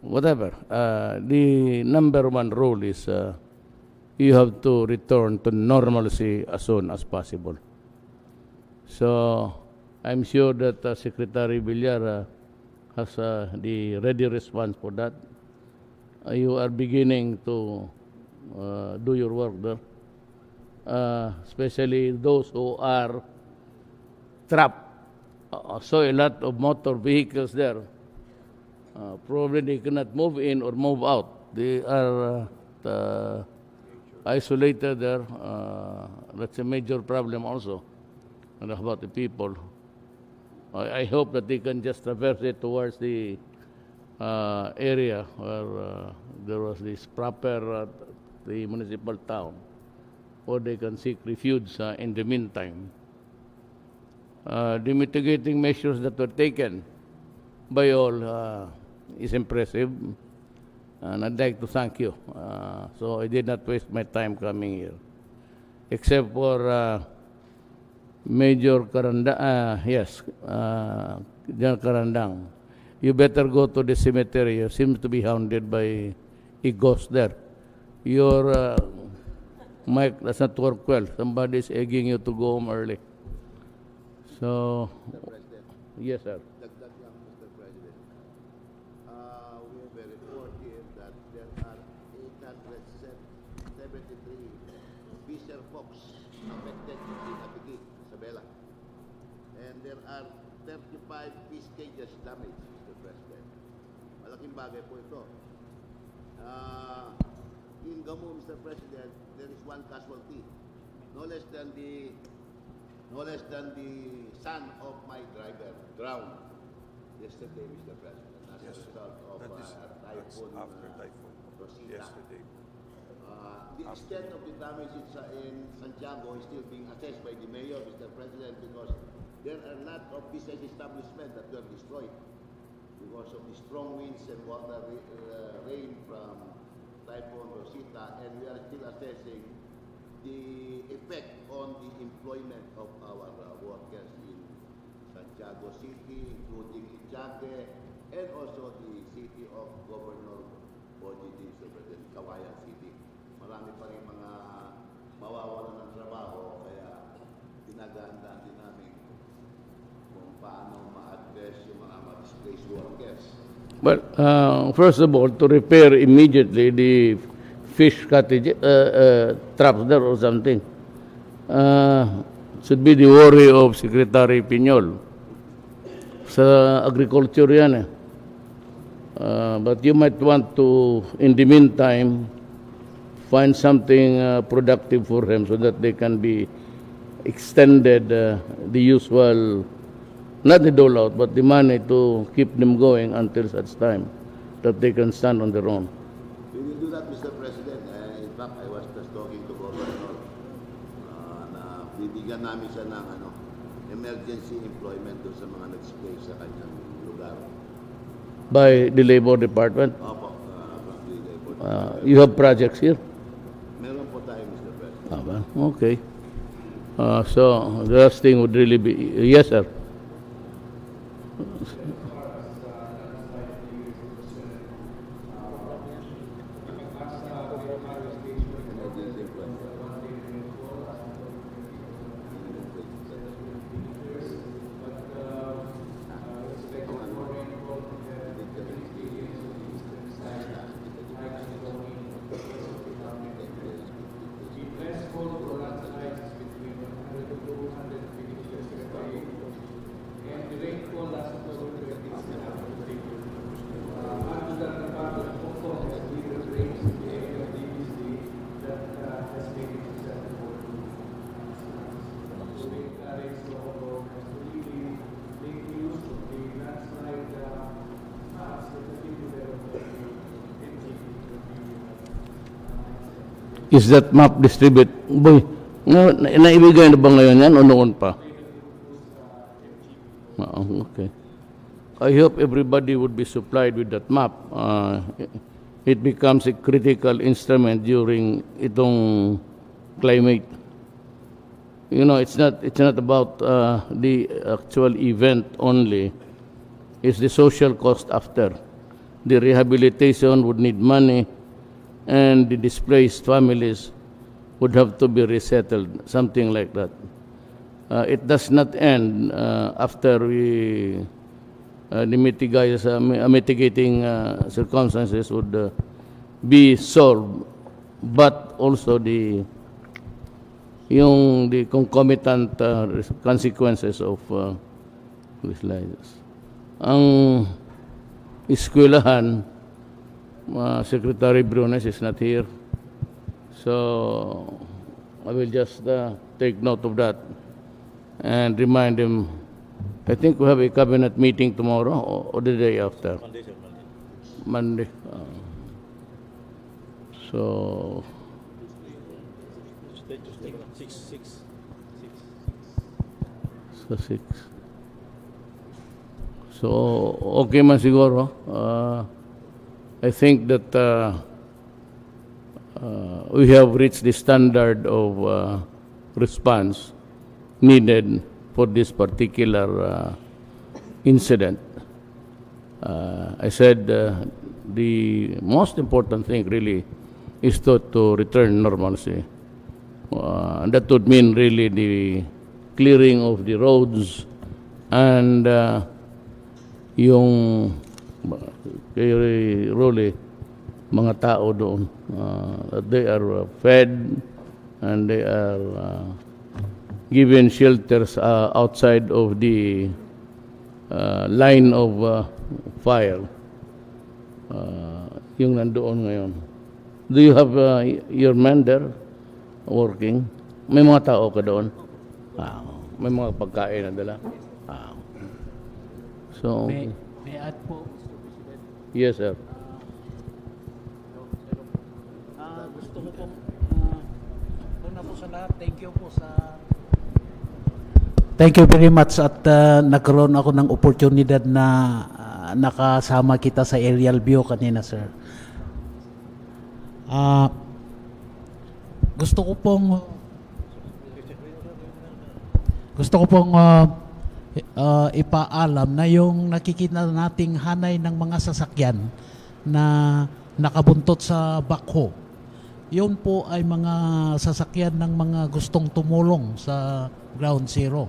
[SPEAKER 1] whatever, the number one rule is you have to return to normalcy as soon as possible. So I'm sure that Secretary Villar has the ready response for that. You are beginning to do your work there. Especially those who are trapped. So a lot of motor vehicles there. Probably they cannot move in or move out. They are isolated there. That's a major problem also. And about the people. I hope that they can just traverse it towards the area where there was this proper the municipal town, or they can seek refuge in the meantime. The mitigating measures that were taken by all is impressive, and I'd like to thank you. So I did not waste my time coming here, except for Major Karandang, General Karandang. You better go to the cemetery. You seem to be hounded by a ghost there. Your Mike, that's not work well. Somebody's egging you to go home early. So, yes, sir.
[SPEAKER 7] Dagdag lang, Mr. President. We have a report here that there are 873 Fisher Fox affected in Sinapigi, Isabela. And there are 35 fish cages damaged, Mr. President. Malaking bagay po ito. In Gamu, Mr. President, there is one casualty. No less than the son of my driver drowned yesterday, Mr. President, as a result of typhoon Rosita.
[SPEAKER 8] Yesterday.
[SPEAKER 7] The extent of the damage in Santiago is still being assessed by the mayor, Mr. President, because there are a lot of business establishments that were destroyed because of the strong winds and water rain from Typhoon Rosita, and we are still assessing the effect on the employment of our workers in Santiago City, including Ichaque, and also the city of Governor Bojidi, President Kawayan City. Marami pa rin mga mawawalan ng trabaho, kaya pinagandaan din namin kung paano ma-address yung mga displaced workers.
[SPEAKER 1] Well, first of all, to repair immediately the fish cottage, traps there or something, should be the worry of Secretary Piñol. Sa agriculture yan eh. But you might want to, in the meantime, find something productive for them so that they can be extended the usual, not the dole out, but the money to keep them going until such time that they can stand on their own.
[SPEAKER 7] We will do that, Mr. President. In fact, I was just talking to Governor na bibigyan namin siya ng emergency employment doon sa mga nag-displace sa kanyang lugar.
[SPEAKER 1] By the Labor Department?
[SPEAKER 7] Opo, from the Labor.
[SPEAKER 1] You have projects here?
[SPEAKER 7] Meron po tayo, Mr. President.
[SPEAKER 1] Okay. So the last thing would really be, yes, sir.
[SPEAKER 7] Emergency employment.
[SPEAKER 1] Is that map distribute? Boy, naibigay na ba ngayon yan o noon pa? Okay. I hope everybody would be supplied with that map. It becomes a critical instrument during itong climate. You know, it's not about the actual event only. It's the social cost after. The rehabilitation would need money, and the displaced families would have to be resettled, something like that. It does not end after the mitigating circumstances would be solved, but also the concomitant consequences of these lives. Ang eskwelahan, Secretary Brunes is not here, so I will just take note of that and remind him. I think we have a cabinet meeting tomorrow or the day after. Monday. So six. So okay man siguro. I think that we have reached the standard of response needed for this particular incident. I said the most important thing really is to return normalcy That would mean really the clearing of the roads and yung kay Rolly, mga tao doon. They are fed and they are given shelters outside of the line of fire. Yung nandoon ngayon. Do you have your men there working? May mga tao ka doon? May mga pagkain na dala? So,
[SPEAKER 8] May add po.
[SPEAKER 1] yes, sir.
[SPEAKER 8] Gusto ko pong, una po sa lahat, thank you po sa... Thank you very much at nagkaroon ako ng oportunidad na nakasama kita sa aerial view kanina, sir. Gusto ko pong ipaalam na yung nakikita nating hanay ng mga sasakyan na nakabuntot sa backhoe. Yun po ay mga sasakyan ng mga gustong tumulong sa ground zero.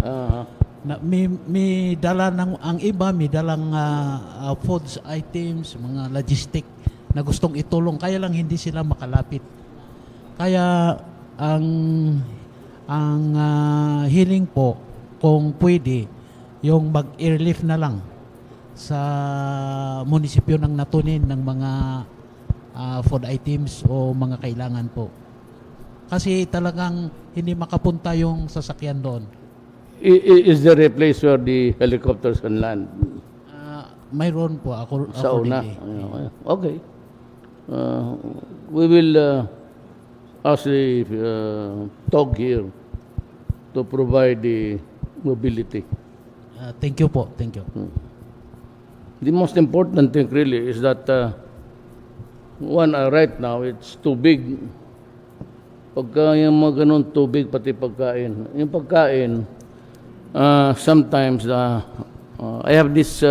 [SPEAKER 8] Na may dala ng, ang iba may dalang foods items, mga logistic na gustong itulong, kaya lang hindi sila makalapit. Kaya ang hiling po, kung pwede, yung mag-airlift na lang sa munisipyo ng natunin ng mga food items o mga kailangan po. Kasi talagang hindi makapunta yung sasakyan doon.
[SPEAKER 1] Is there a place where the helicopters can land?
[SPEAKER 8] Mayroon po ako
[SPEAKER 1] Sa una?
[SPEAKER 8] accordingly.
[SPEAKER 1] Okay. We will ask the TOG here to provide the mobility.
[SPEAKER 8] Thank you po. Thank you.
[SPEAKER 1] The most important thing really is that right now it's too big. Pagka yung mga ganun too big, pati pagkain. Yung pagkain, sometimes I have this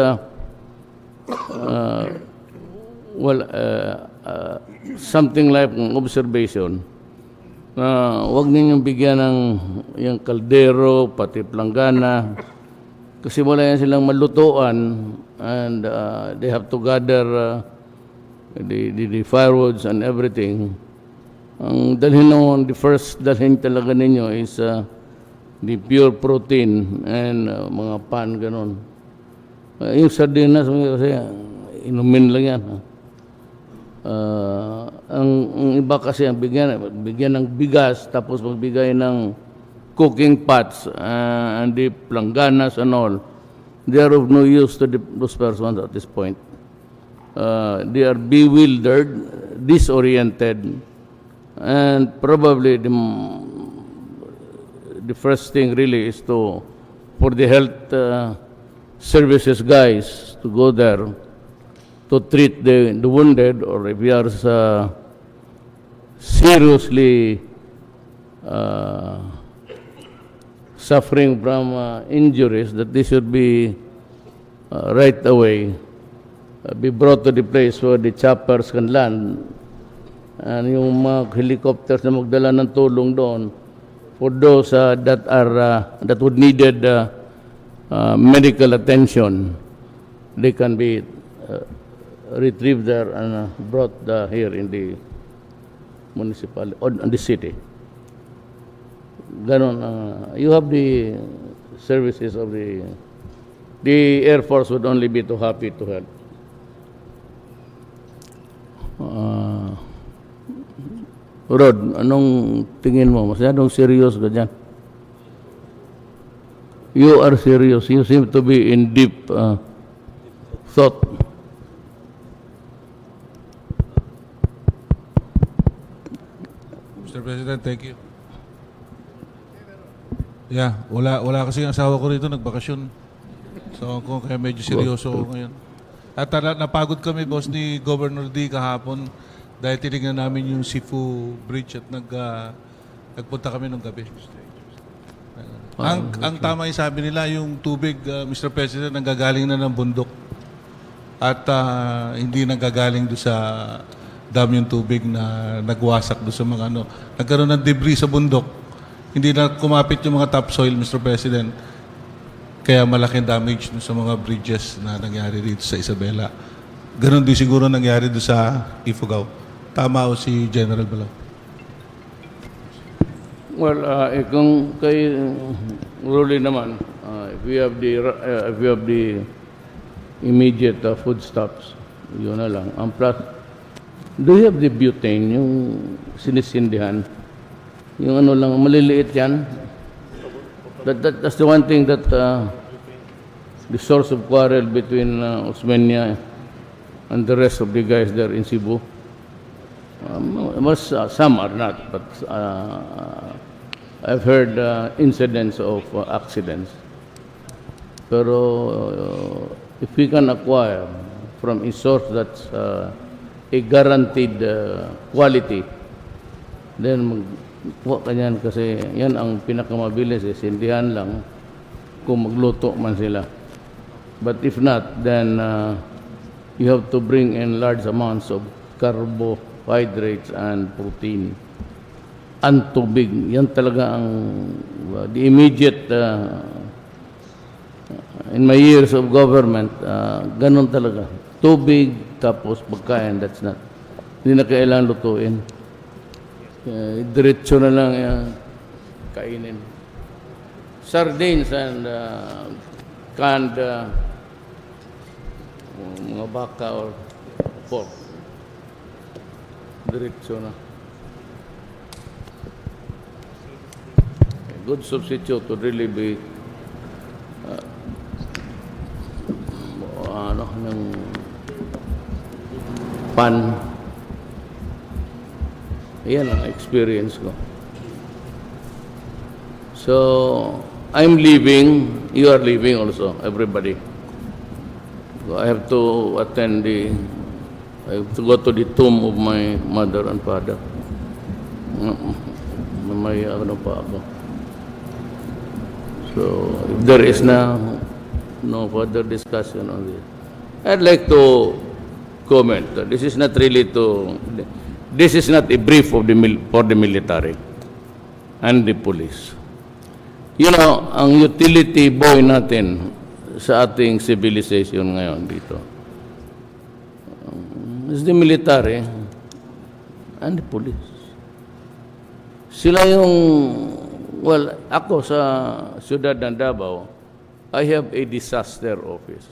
[SPEAKER 1] something like observation na wag ninyong bigyan ng yung kaldero, pati planggana, kasi wala yan silang malutuan and they have to gather the firewoods and everything. Ang dalhin naman, the first dalhin talaga ninyo is the pure protein and mga pan, ganun. Yung sardinas, kasi inumin lang yan. Ang iba kasi ang bigyan ng bigas, tapos magbigay ng cooking pots and the plangganas and all. They are of no use to those persons at this point. They are bewildered, disoriented, and probably the first thing really is for the health services guys to go there to treat the wounded, or if you are seriously suffering from injuries, that this should be right away be brought to the place where the choppers can land, and yung mga helicopters na magdala ng tulong doon for those that would needed medical attention, they can be retrieved there and brought here in the municipality or the city. Ganon. You have the services of the Air Force would only be too happy to help. Rod, anong tingin mo? Masyadong serious ka dyan. You are serious. You seem to be in deep thought.
[SPEAKER 9] Mr. President, thank you. Yeah, wala kasi ang asawa ko rito, nagbakasyon. So ako kaya medyo seryoso ako ngayon. At napagod kami, boss, ni Governor D kahapon dahil tinignan namin yung Sifu Bridge at nagpunta kami nung gabi. Ang tama yung sabi nila, yung tubig, Mr. President, nanggagaling na ng bundok. At hindi nanggagaling doon sa dam yung tubig na nagwasak doon sa mga nagkaroon ng debris sa bundok. hindi na kumapit yung mga topsoil, Mr. President. Kaya malaking damage dun sa mga bridges na nangyari dito sa Isabela. Ganon din siguro nangyari doon sa Ifugao. Tama o si General Balao?
[SPEAKER 1] Well, kung kay Rolly naman, if we have the immediate foodstuffs, yun na lang. Ang plus, do you have the butane, yung sinisindihan? Yung ano lang, maliliit yan. That's the one thing that the source of quarrel between Osmeña and the rest of the guys there in Cebu. Some are not, but I've heard incidents of accidents. Pero if we can acquire from a source that's a guaranteed quality, then magkuha ka niyan kasi yan ang pinakamabilis, sindihan lang kung magluto man sila. But if not, then you have to bring in large amounts of carbohydrates and protein and tubig. Yan talaga ang the immediate in my years of government, ganun talaga. Tubig tapos pagkain, that's not. Hindi na kailangan lutuin. Diretso na lang kainin. Sardines and canned mga baka or pork. Diretso na. A good substitute would really be ng pan. Yan ang experience ko. So, I'm leaving. You are leaving also, everybody. So I have to attend I have to go to the tomb of my mother and father. May ano pa ako. So, if there is no further discussion on this, I'd like to comment. This is not a brief for the military and the police. You know, ang utility boy natin sa ating civilization ngayon dito is the military and the police. Sila yung, well, ako sa siyudad ng Davao, I have a disaster office.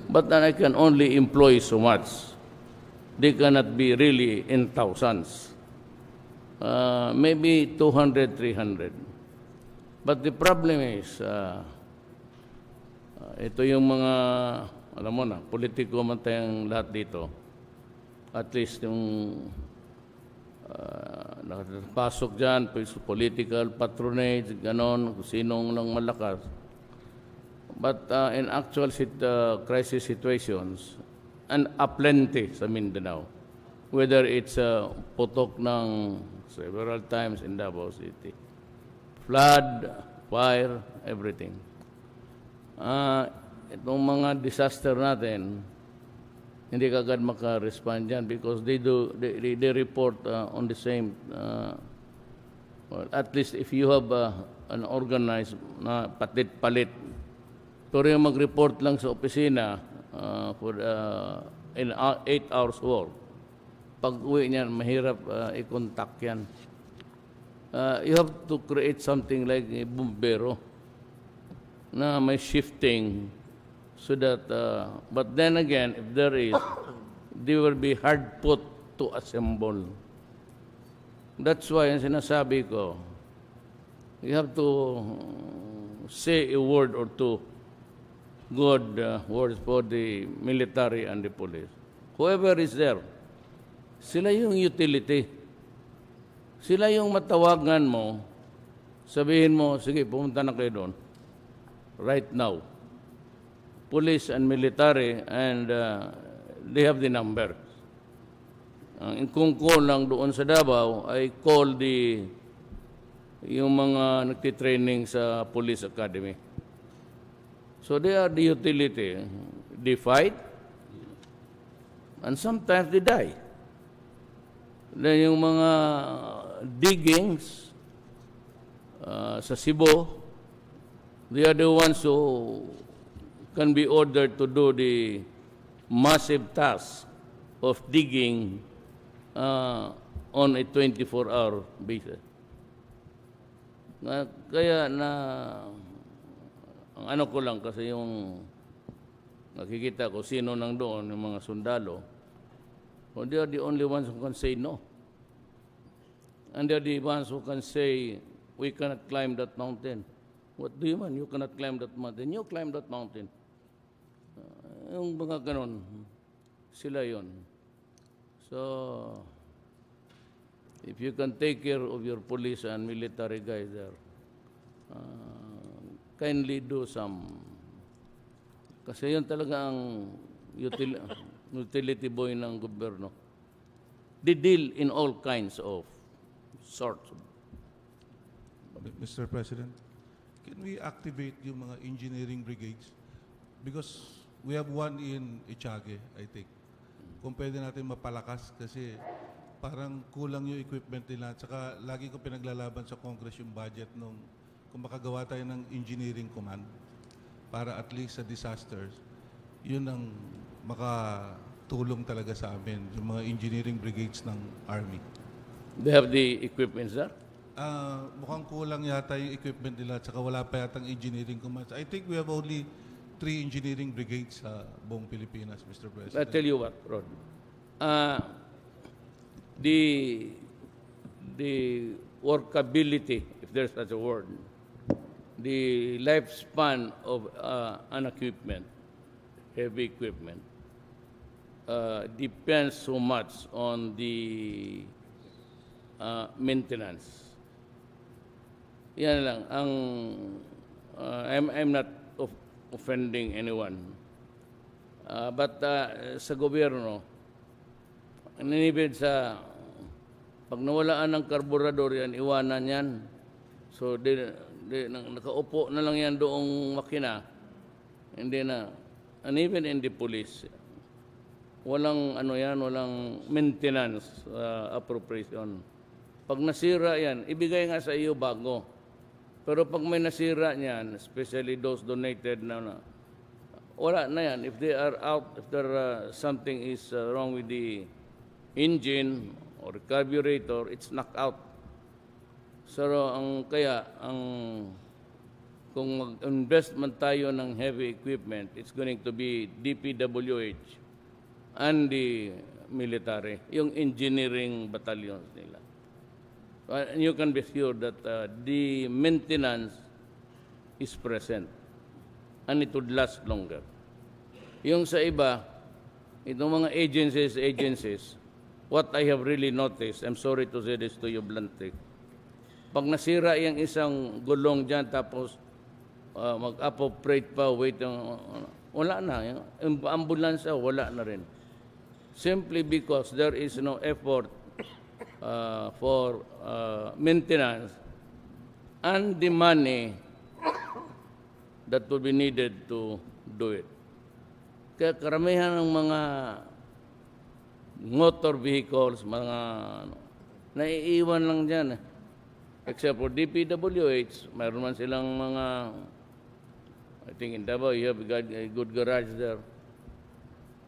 [SPEAKER 1] But then I can only employ so much. They cannot be really in thousands. Maybe 200, 300. But the problem is, ito yung mga, alam mo na, politiko man tayong lahat dito. At least yung nakapasok dyan, political patronage, ganon, kung sinong lang malakas. But in actual crisis situations, and aplenty sa Mindanao, whether it's putok ng several times in Davao City, flood, fire, everything. Itong mga disaster natin, hindi kagad maka-respond dyan because they report on the same, well, at least if you have an organized na palit-palit, pero yung mag-report lang sa opisina for in 8 hours work, pag uwi niyan, mahirap i-contact yan. You have to create something like a bumbero na may shifting so that, but then again, if there is, they will be hard put to assemble. That's why, ang sinasabi ko, you have to say a word or two, good words for the military and the police. Whoever is there, sila yung utility. Sila yung matawagan mo, sabihin mo, sige, pumunta na kayo doon. Right now. Police and military, and they have the number. Kung call lang doon sa Davao, I call yung mga nagtitraining sa police academy. So they are the utility. They fight, and sometimes they die. Then yung mga diggings, sa Cebu, they are the ones who can be ordered to do the massive task of digging on a 24-hour basis. Kaya ang ano ko lang kasi yung nakikita ko sino nang doon, yung mga sundalo, well, they are the only ones who can say no. And they are the ones who can say, we cannot climb that mountain. What do you mean? You cannot climb that mountain. You climb that mountain. Yung mga ganon, sila yon. So, if you can take care of your police and military guys there, kindly do some. Kasi yun talaga ang utility boy ng gobyerno. They deal in all kinds of sorts.
[SPEAKER 9] Mr. President, can we activate yung mga engineering brigades? Because we have one in Echage, I think. Kung pwede natin mapalakas kasi parang kulang yung equipment nila. Tsaka lagi ko pinaglalaban sa Congress yung budget nung kung makagawa tayo ng engineering command para at least sa disasters, yun ang makatulong talaga sa amin, yung mga engineering brigades ng Army.
[SPEAKER 1] They have the equipment, sir?
[SPEAKER 9] Mukhang kulang yata yung equipment nila tsaka wala pa yatang engineering commands. I think we have only 3 engineering brigades sa buong Pilipinas, Mr. President.
[SPEAKER 1] I'll tell you what, Rod. The workability, if there's such a word, the lifespan of an equipment, heavy equipment, depends so much on the maintenance. Yan lang. I'm not offending anyone. But sa gobyerno, nanibid sa pag nawalaan ng karburador yan, iwanan yan. So, nakaupo na lang yan doong makina. Hindi na. And even in the police, walang walang maintenance appropriation. Pag nasira yan, ibigay nga sa iyo bago. Pero pag may nasira niyan, especially those donated wala na yan. If they are out, if something is wrong with the engine or carburetor, it's knocked out. So, kung mag-investment tayo ng heavy equipment, it's going to be DPWH and the military, yung engineering battalions nila. And you can be sure that the maintenance is present and it would last longer. Yung sa iba, itong mga agencies, what I have really noticed, I'm sorry to say this to you bluntly, pag nasira yung isang gulong dyan, tapos mag-appropriate pa, wala na. Yung ambulansya, wala na rin. Simply because there is no effort for maintenance and the money that will be needed to do it. Kaya karamihan ng mga motor vehicles, naiiwan lang dyan. Except for DPWH, mayroon man silang mga, I think in Davao, you have a good garage there.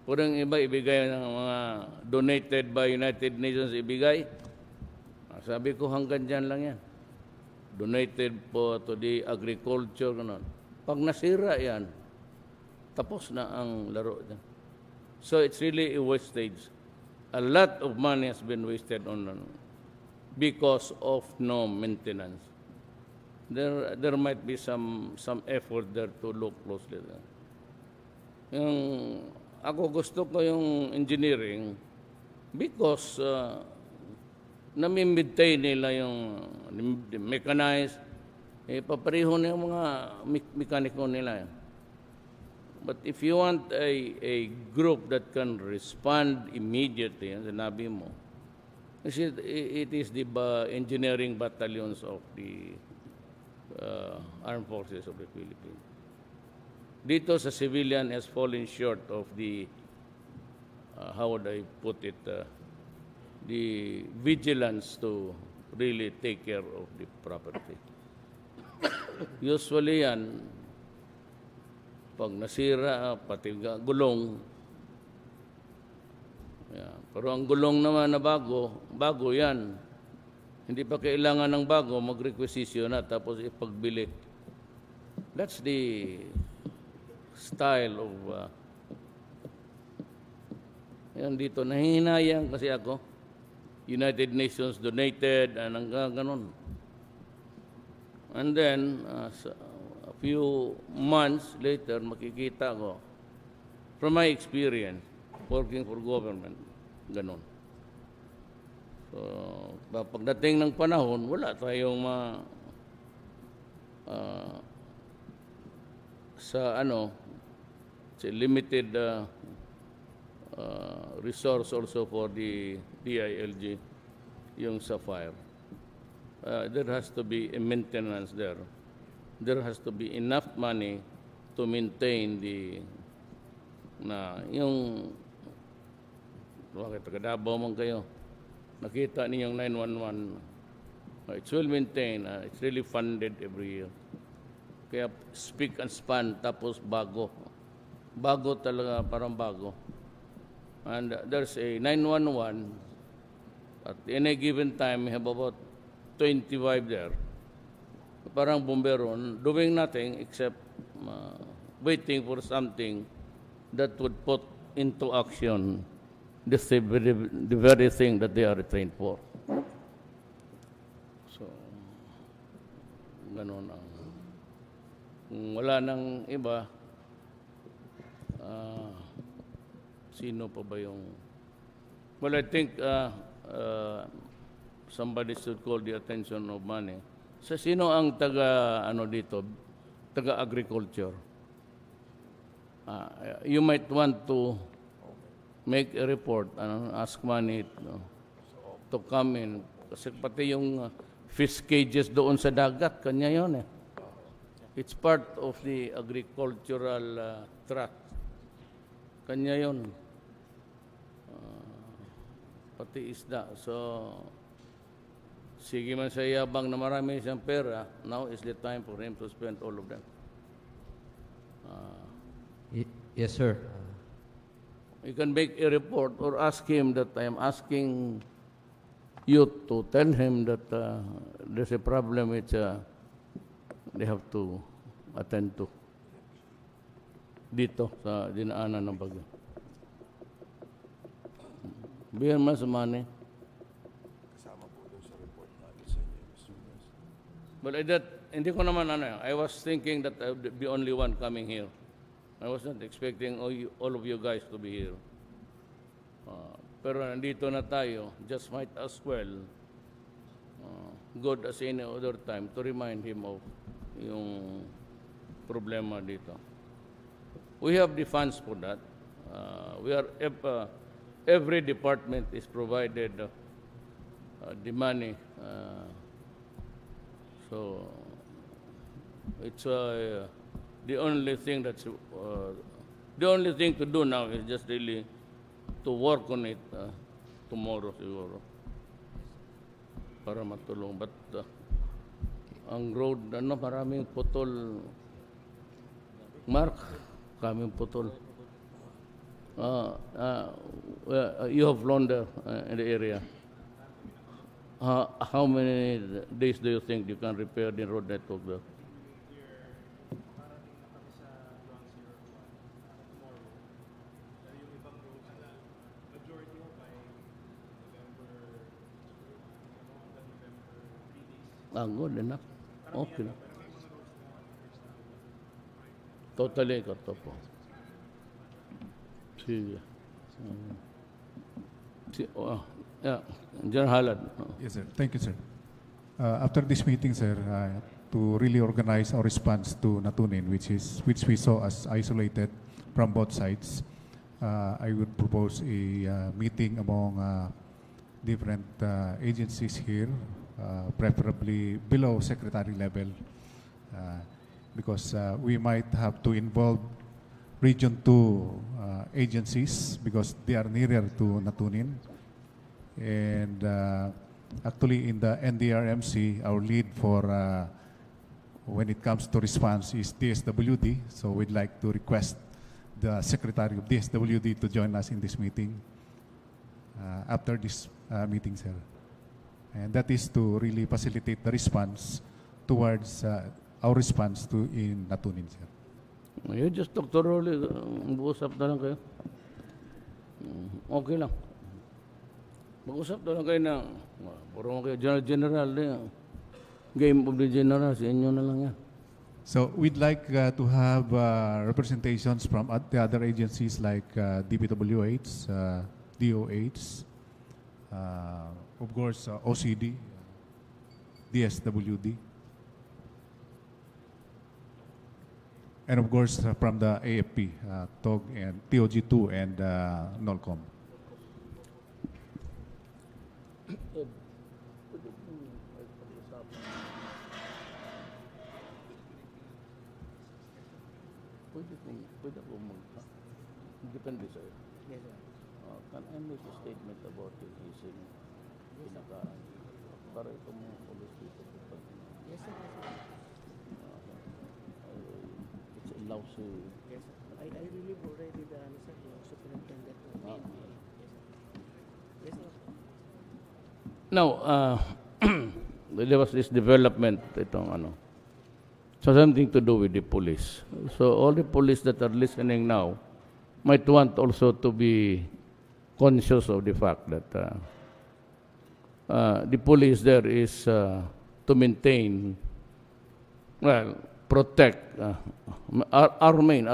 [SPEAKER 1] Purang iba, ibigay ng mga donated by United Nations, ibigay. Sabi ko, hanggang dyan lang yan. Donated po to the agriculture, ganun. Pag nasira yan, tapos na ang laro dyan. So it's really a wastage. A lot of money has been wasted on because of no maintenance. There might be some effort there to look closely there. Ako gusto ko yung engineering because nami-maintain nila yung mechanized, papareho na yung mga mekaniko nila. But if you want a group that can respond immediately, sinabi mo, it is the engineering battalions of the armed forces of the Philippines. Dito sa civilian has fallen short of the, how would I put it, the vigilance to really take care of the property. Usually yan, pag nasira, pati gulong. Yan. Pero ang gulong naman na bago yan. Hindi pa kailangan ng bago, mag-requisition na tapos ipagbili. That's the style of yan dito. Nahihinayang kasi ako. United Nations donated, hanggang ganun. And then, a few months later, makikita ko, from my experience, working for government, ganun. So, pagdating ng panahon, wala tayong sa limited resource also for the DILG, yung sa fire. There has to be a maintenance there. There has to be enough money to maintain yung bakit taga-Davao man kayo, nakita ninyong 911, it's well maintained, it's really funded every year. Kaya speak and span, tapos bago talaga, parang bago. And there's a 911, at any given time, we have about 25 there. Parang bumbero, doing nothing except waiting for something that would put into action the very thing that they are trained for. So, ganun ang. Kung wala nang iba, sino pa ba yung... Well, I think somebody should call the attention of money. So, sino ang taga-agriculture? You might want to make a report, ask money to come in. Kasi pati yung fish cages doon sa dagat, kanya yun eh. It's part of the agricultural tract. Kanya yun. Pati isda. So, sige man sa yabang na marami siyang pera, now is the time for him to spend all of them.
[SPEAKER 10] Yes, sir.
[SPEAKER 1] You can make a report or ask him that I am asking you to tell him that there's a problem which they have to attend to dito sa dinaanan ng bagyo. Bigyan man sa money. But hindi ko naman I was thinking that I would be only one coming here. I was not expecting all of you guys to be here. Pero nandito na tayo, just might as well, good as any other time, to remind him of yung problema dito. We have the funds for that. Every department is provided the money. So it's the only thing to do now is just really to work on it tomorrow siguro para matulong. But ang road, maraming putol. Mark, kaming putol. You have flown there in the area. How many days do you think you can repair the road network there? Good enough. Okay. Totally cut off. Sige. General Halad.
[SPEAKER 11] Yes, sir. Thank you, sir. After this meeting, sir, to really organize our response to Natunin, which we saw as isolated from both sides, I would propose a meeting among different agencies here, preferably below secretary level, because we might have to involve Region 2 agencies because they are nearer to Natunin. And actually in the NDRMC, our lead for when it comes to response is DSWD. So we'd like to request the Secretary of DSWD to join us in this meeting after this meeting, sir. And that is to really facilitate the response towards our response to in Natunin, sir.
[SPEAKER 1] You just talk to Rolly. Mag-usap na lang kayo. Okay lang. Mag-usap na lang kayo na puro kayo general. Game of the general. Sa inyo na lang yan.
[SPEAKER 11] So we'd like to have representations from the other agencies like DPWH, DOH, of course OCD, DSWD, and of course from the AFP, TOG and TOG2 and NOLCOM.
[SPEAKER 1] Pwede po depende sa'yo. Yes, sir. Can I make a statement about the ising pinakaan? Para itong mga police dito. Yes, sir. It's a lousy...
[SPEAKER 10] Yes, sir. I relieve already the superintendent of PNP. Yes, sir.
[SPEAKER 1] Now, there was this development, itong ano. So something to do with the police. So all the police that are listening now might want also to be conscious of the fact that the police there is to maintain, well, protect our main,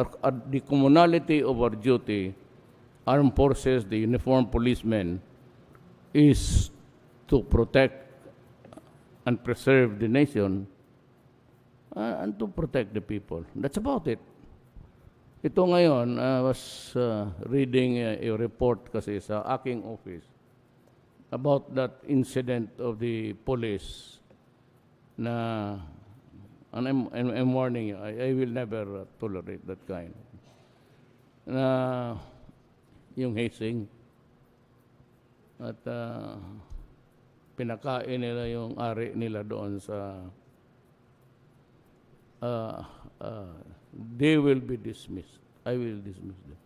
[SPEAKER 1] the commonality of our duty, armed forces, the uniformed policemen, is to protect and preserve the nation and to protect the people. That's about it. Ito ngayon, I was reading a report kasi sa aking office about that incident of the police na, and I'm warning you, I will never tolerate that kind. Na yung hazing at pinakain nila yung ari nila doon sa they will be dismissed. I will dismiss them.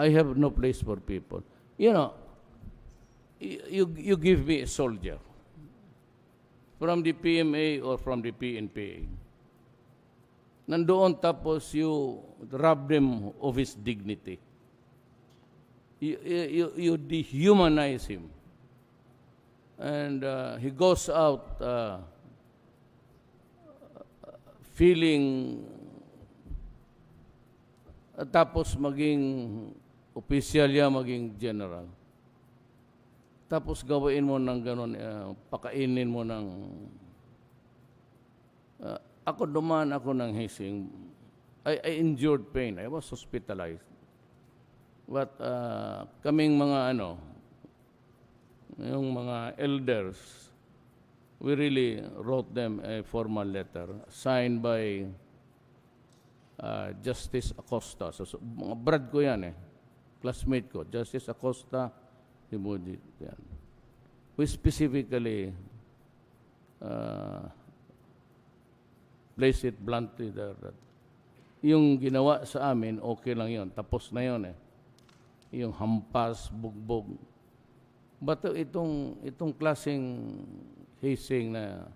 [SPEAKER 1] I have no place for people. You know, you give me a soldier from the PMA or from the PNPA. Nandoon tapos you rob them of his dignity. You dehumanize him. And he goes out feeling tapos maging opisyal yan, maging general. Tapos gawain mo ng gano'n, pakainin mo ng... ako dumaan ako ng hazing. I endured pain. I was hospitalized. But kaming mga yung mga elders, we really wrote them a formal letter signed by Justice Acosta. So, mga brad ko yan classmate ko, Justice Acosta, Timothy, yan. We specifically place it bluntly there that yung ginawa sa amin, okay lang yun. Tapos na yun Yung hampas, bugbog. But itong klaseng hazing na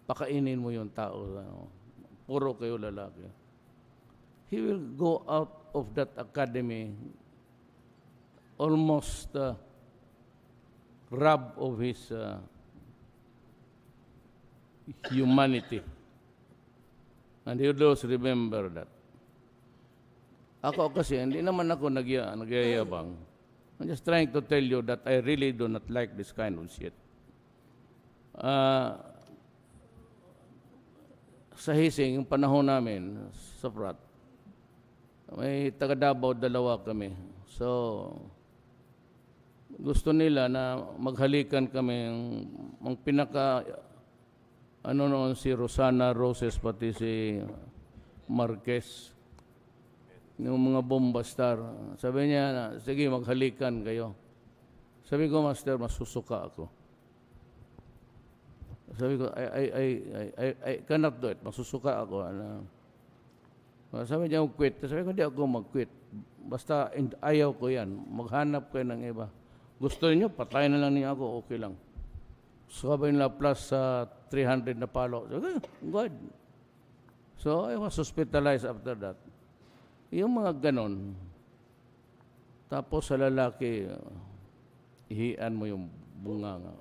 [SPEAKER 1] pakainin mo yung tao, puro kayo lalaki. He will go out of that academy almost robbed of his humanity. And he will also remember that. Ako kasi, hindi naman ako nagyayabang. I'm just trying to tell you that I really do not like this kind of shit. Sa hazing, yung panahon namin, sa frat, may taga-Davao, dalawa kami. So, gusto nila na maghalikan kami ang pinaka, noon si Rosana Roses, pati si Marquez, yung mga bombastar. Sabi niya, sige, maghalikan kayo. Sabi ko, Master, masusuka ako. Sabi ko, I cannot do it. Masusuka ako. Sabi niya, quit. Sabi ko, hindi ako mag-quit. Basta ayaw ko yan. Maghanap kayo ng iba. Gusto niyo, patayin na lang niya ako, okay lang. Sabi nila plus 300 na palo. Sabi ko, good. So I was hospitalized after that. Yung mga ganon. Tapos sa lalaki, ihian mo yung bunganga.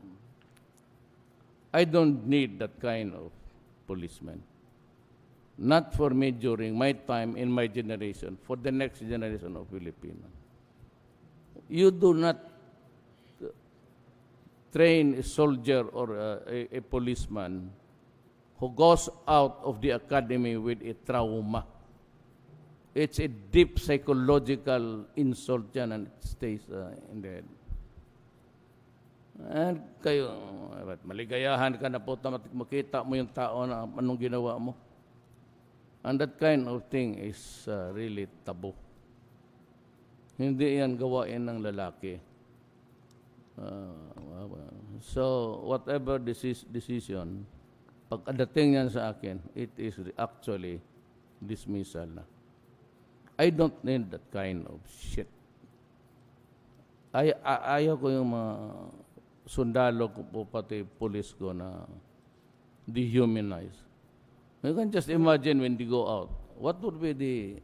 [SPEAKER 1] I don't need that kind of policeman. Not for me during my time in my generation, for the next generation of Filipino. You do not train a soldier or a policeman who goes out of the academy with a trauma. It's a deep psychological insult yan and it stays in the head. And kayo, maligayahan ka na po, makita mo yung tao na anong ginawa mo. And that kind of thing is really taboo. Hindi yan gawain ng lalaki. So, whatever decision, pagkadating yan sa akin, it is actually dismissal na. I don't need that kind of shit. Ayaw ko yung mga sundalo ko po, pati police ko na dehumanize. You can just imagine when they go out, what would be the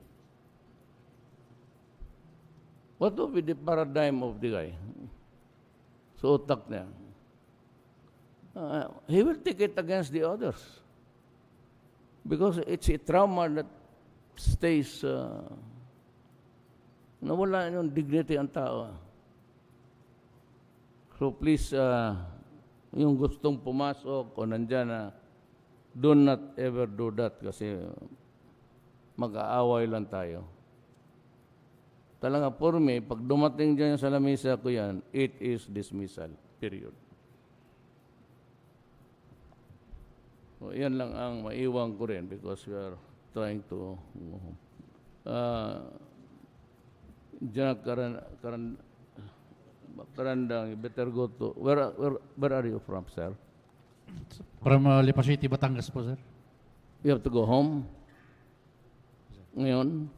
[SPEAKER 1] paradigm of the guy? So utak niya. He will take it against the others. Because it's a trauma that stays, nawala yung dignity ang tao. So please, yung gustong pumasok o nandyan na, do not ever do that kasi mag-aaway lang tayo. Talaga, for me, pag dumating dyan sa lamesa ko yan, it is dismissal, period. So, yan lang ang maiwan ko rin because we are trying to Karandang, you better go to, where are you from, sir?
[SPEAKER 4] From Lipa City, Batangas po, sir.
[SPEAKER 1] You have to go home? Ngayon?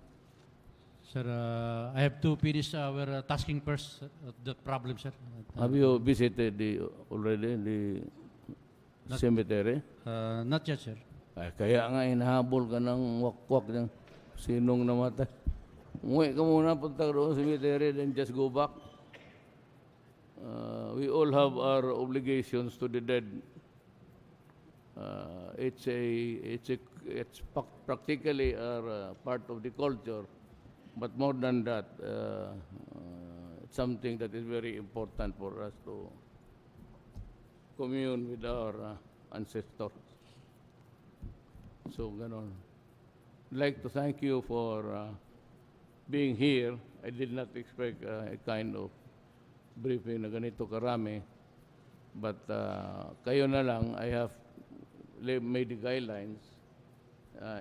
[SPEAKER 4] Sir, I have two PDs were tasking first the problem, sir.
[SPEAKER 1] Have you visited already the cemetery?
[SPEAKER 4] Not yet, sir.
[SPEAKER 1] Ay, kaya nga hinahabol ka ng wakwak ng sinong namatay. Umuwi ka muna, punta doon sa cemetery, then just go back. We all have our obligations to the dead. It's practically our part of the culture, but more than that, it's something that is very important for us to commune with our ancestors. So, ganon. I'd like to thank you for being here. I did not expect a kind of briefing na ganito karami. But kayo na lang, I have made the guidelines.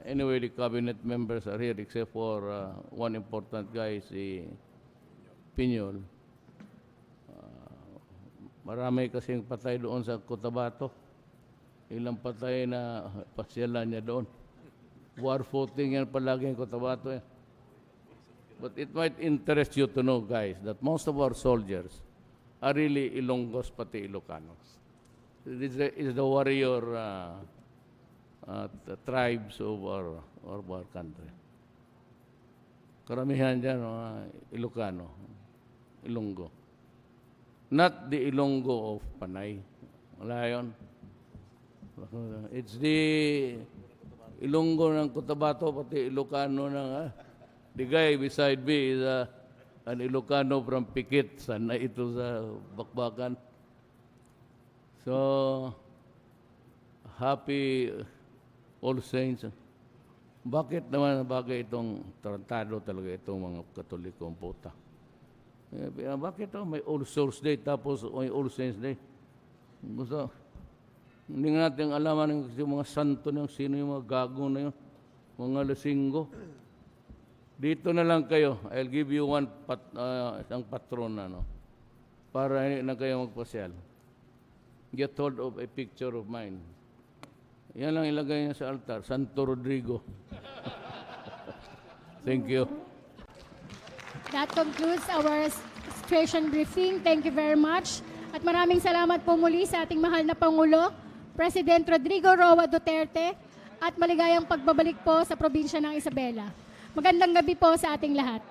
[SPEAKER 1] Anyway, the cabinet members are here except for one important guy, si Pinyol. Marami kasing patay doon sa Cotabato. Ilang patay na pasyalan niya doon. War footing yan palagi yung Cotabato. But it might interest you to know, guys, that most of our soldiers are really Ilonggos pati Ilocanos. It is the warrior the tribes of our country. Karamihan dyan, Ilocano, Ilonggo. Not the Ilonggo of Panay. Wala yun. It's the Ilonggo ng Cotabato, pati Ilocano ng... the guy beside me is an Ilocano from Pikit. Sana ito sa Bakbakan. So, happy All Saints. Bakit naman bagay itong tarantado talaga itong mga Katolikong puta? Bakit may All Souls Day tapos may All Saints Day? Gusto, hindi nga natin alaman yung mga santo na yung sino yung mga gago na yun. Mga lasinggo. Dito na lang kayo. I'll give you isang patron para hindi na kayo magpasyal. get hold of a picture of mine. Yan lang ilagay niya sa altar, Santo Rodrigo. Thank you.
[SPEAKER 2] That concludes our situation briefing. Thank you very much. At maraming salamat po muli sa ating mahal na Pangulo, President Rodrigo Roa Duterte, at maligayang pagbabalik po sa probinsya ng Isabela. Magandang gabi po sa ating lahat.